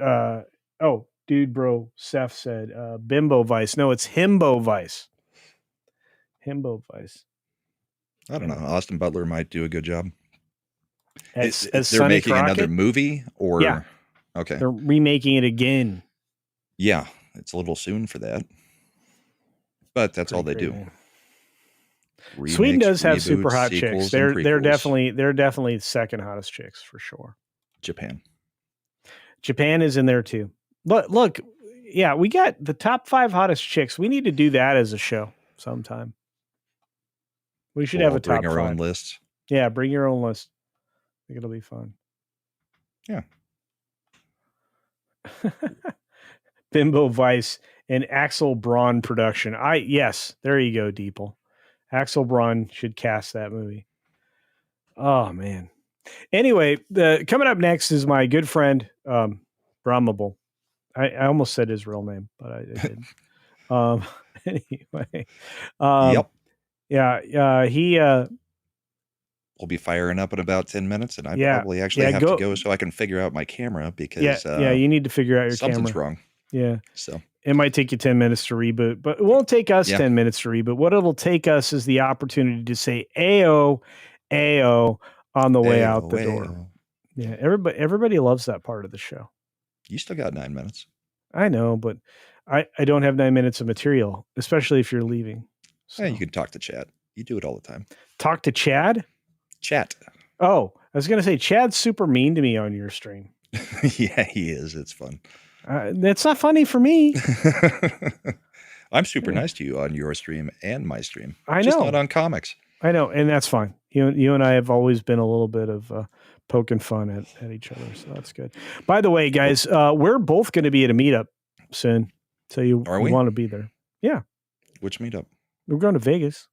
Speaker 2: Seth said, Bimbo Vice. No, it's Himbo Vice. Himbo Vice.
Speaker 3: I don't know. Austin Butler might do a good job.
Speaker 2: As
Speaker 3: they're
Speaker 2: Sonny
Speaker 3: making
Speaker 2: Crockett?
Speaker 3: another movie, or
Speaker 2: Yeah.
Speaker 3: Okay,
Speaker 2: They're remaking it again.
Speaker 3: yeah, it's a little soon for that, but that's all they do.
Speaker 2: Man.
Speaker 3: Remakes,
Speaker 2: Sweden does have
Speaker 3: reboots,
Speaker 2: super hot chicks.
Speaker 3: sequels,
Speaker 2: They're
Speaker 3: and prequels.
Speaker 2: definitely the second hottest chicks for sure.
Speaker 3: Japan
Speaker 2: is in there too. Look, yeah, we got the top 5 hottest chicks. We need to do that as a show sometime. We should have a top
Speaker 3: bring our
Speaker 2: 5.
Speaker 3: own list.
Speaker 2: Yeah, bring your own list. I think it'll be fun.
Speaker 3: Yeah.
Speaker 2: Bimbo Vice and Axel Braun production. Yes, there you go, Deeple. Axel Braun should cast that movie. Oh man. Anyway, coming up next is my good friend Brahmable. I almost said his real name, but I didn't. Anyway.
Speaker 3: Yep.
Speaker 2: Yeah, he
Speaker 3: We'll be firing up in about 10 minutes, and I
Speaker 2: Yeah.
Speaker 3: probably actually
Speaker 2: Yeah,
Speaker 3: have
Speaker 2: go-
Speaker 3: to go so I can figure out my camera because
Speaker 2: you need to figure out your
Speaker 3: something's
Speaker 2: camera.
Speaker 3: wrong.
Speaker 2: Yeah.
Speaker 3: So
Speaker 2: It might take you 10 minutes to reboot, but it won't take us
Speaker 3: Yeah.
Speaker 2: 10 minutes to reboot. What it'll take us is the opportunity to say Ayo, Ayo on the way out the door.
Speaker 3: Ayo.
Speaker 2: Yeah, everybody loves that part of the show.
Speaker 3: You still got 9 minutes.
Speaker 2: I know, but I don't have 9 minutes of material, especially if you're leaving.
Speaker 3: Yeah, you can talk to Chad. You do it all the time.
Speaker 2: Talk to Chad?
Speaker 3: Chat.
Speaker 2: Oh, I was going to say, Chad's super mean to me on your stream.
Speaker 3: Yeah, he is. It's fun.
Speaker 2: That's not funny for me.
Speaker 3: I'm super nice to you on your stream and my stream.
Speaker 2: I
Speaker 3: Just
Speaker 2: know.
Speaker 3: not on comics.
Speaker 2: I know, and that's fine. You and I have always been a little bit of poking fun at each other, so that's good. By the way, guys, we're both going to be at a meetup soon, so you want to be there. Yeah.
Speaker 3: Which meetup?
Speaker 2: We're going to Vegas.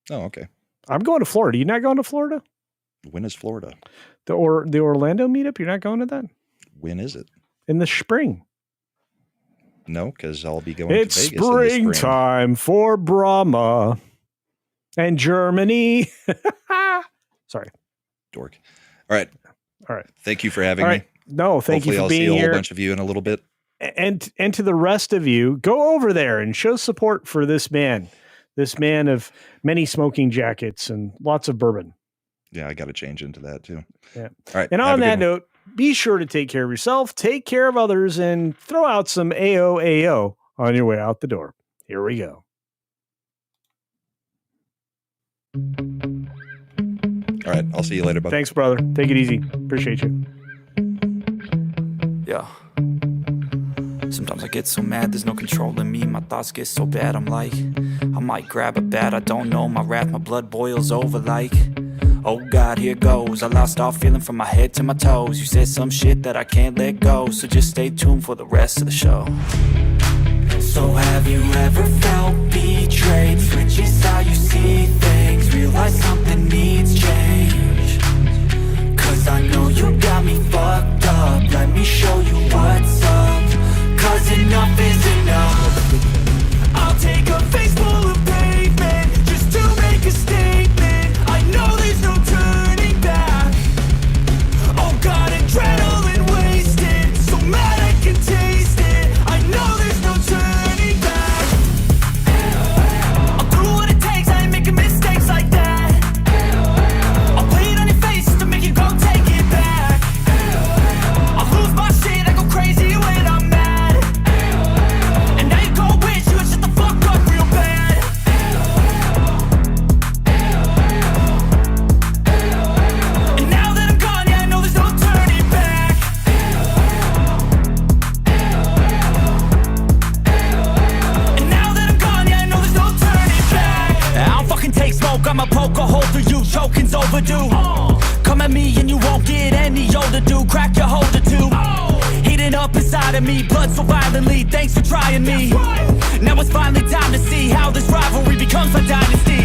Speaker 3: Oh, okay.
Speaker 2: I'm going to Florida. You not going to Florida?
Speaker 3: When is Florida?
Speaker 2: The Orlando meetup? You're not going to that?
Speaker 3: When is it?
Speaker 2: In the spring.
Speaker 3: No, because I'll be going
Speaker 2: It's
Speaker 3: to Vegas in the spring.
Speaker 2: springtime for Brahma and Germany. Sorry.
Speaker 3: Dork. All right. Thank you for having
Speaker 2: All
Speaker 3: me.
Speaker 2: right. No, thank
Speaker 3: Hopefully
Speaker 2: you for
Speaker 3: I'll
Speaker 2: being
Speaker 3: see a
Speaker 2: here.
Speaker 3: whole bunch of you in a little bit.
Speaker 2: And to the rest of you, go over there and show support for this man of many smoking jackets and lots of bourbon.
Speaker 3: Yeah, I got to change into that too.
Speaker 2: Yeah.
Speaker 3: All right.
Speaker 2: And
Speaker 3: have
Speaker 2: on
Speaker 3: a good
Speaker 2: that
Speaker 3: one.
Speaker 2: note, be sure to take care of yourself, take care of others, and throw out some AO on your way out the door. Here we go.
Speaker 3: All right. I'll see you later, bud.
Speaker 2: Thanks, brother. Take it easy. Appreciate you.
Speaker 1: Yeah. Sometimes I get so mad, there's no controlling me. My thoughts get so bad, I'm like, I might grab a bat, I don't know. My wrath, my blood boils over like, oh God, here goes. I lost all feeling from my head to my toes. You said some shit that I can't let go, so just stay tuned for the rest of the show. So have you ever felt betrayed? Switches how you see things, realize something needs change. Cause I know you got me fucked up, let me show you what's up. Cause enough is enough. I'll take a face full of pavement just to make a statement. I know there's no turning back. Oh God, adrenaline wasted, so mad I can taste it. I know there's no turning back. I'll do what it takes, I ain't making mistakes like that. I'll play it on your face to make you go take it back. I'll lose my shit, I go crazy when I'm mad. And now you go wish you would shut the fuck up real bad. And now that I'm gone, yeah, I know there's no turning back. And now that I'm gone, yeah, I know there's no turning back. I don't fucking take smoke, I'ma poke a hole through you, choking's overdue. Come at me and you won't get any older, dude. Crack your holder too. Heating up inside of me, blood so violently. Thanks for trying me. Now it's finally time to see how this rivalry becomes a dynasty.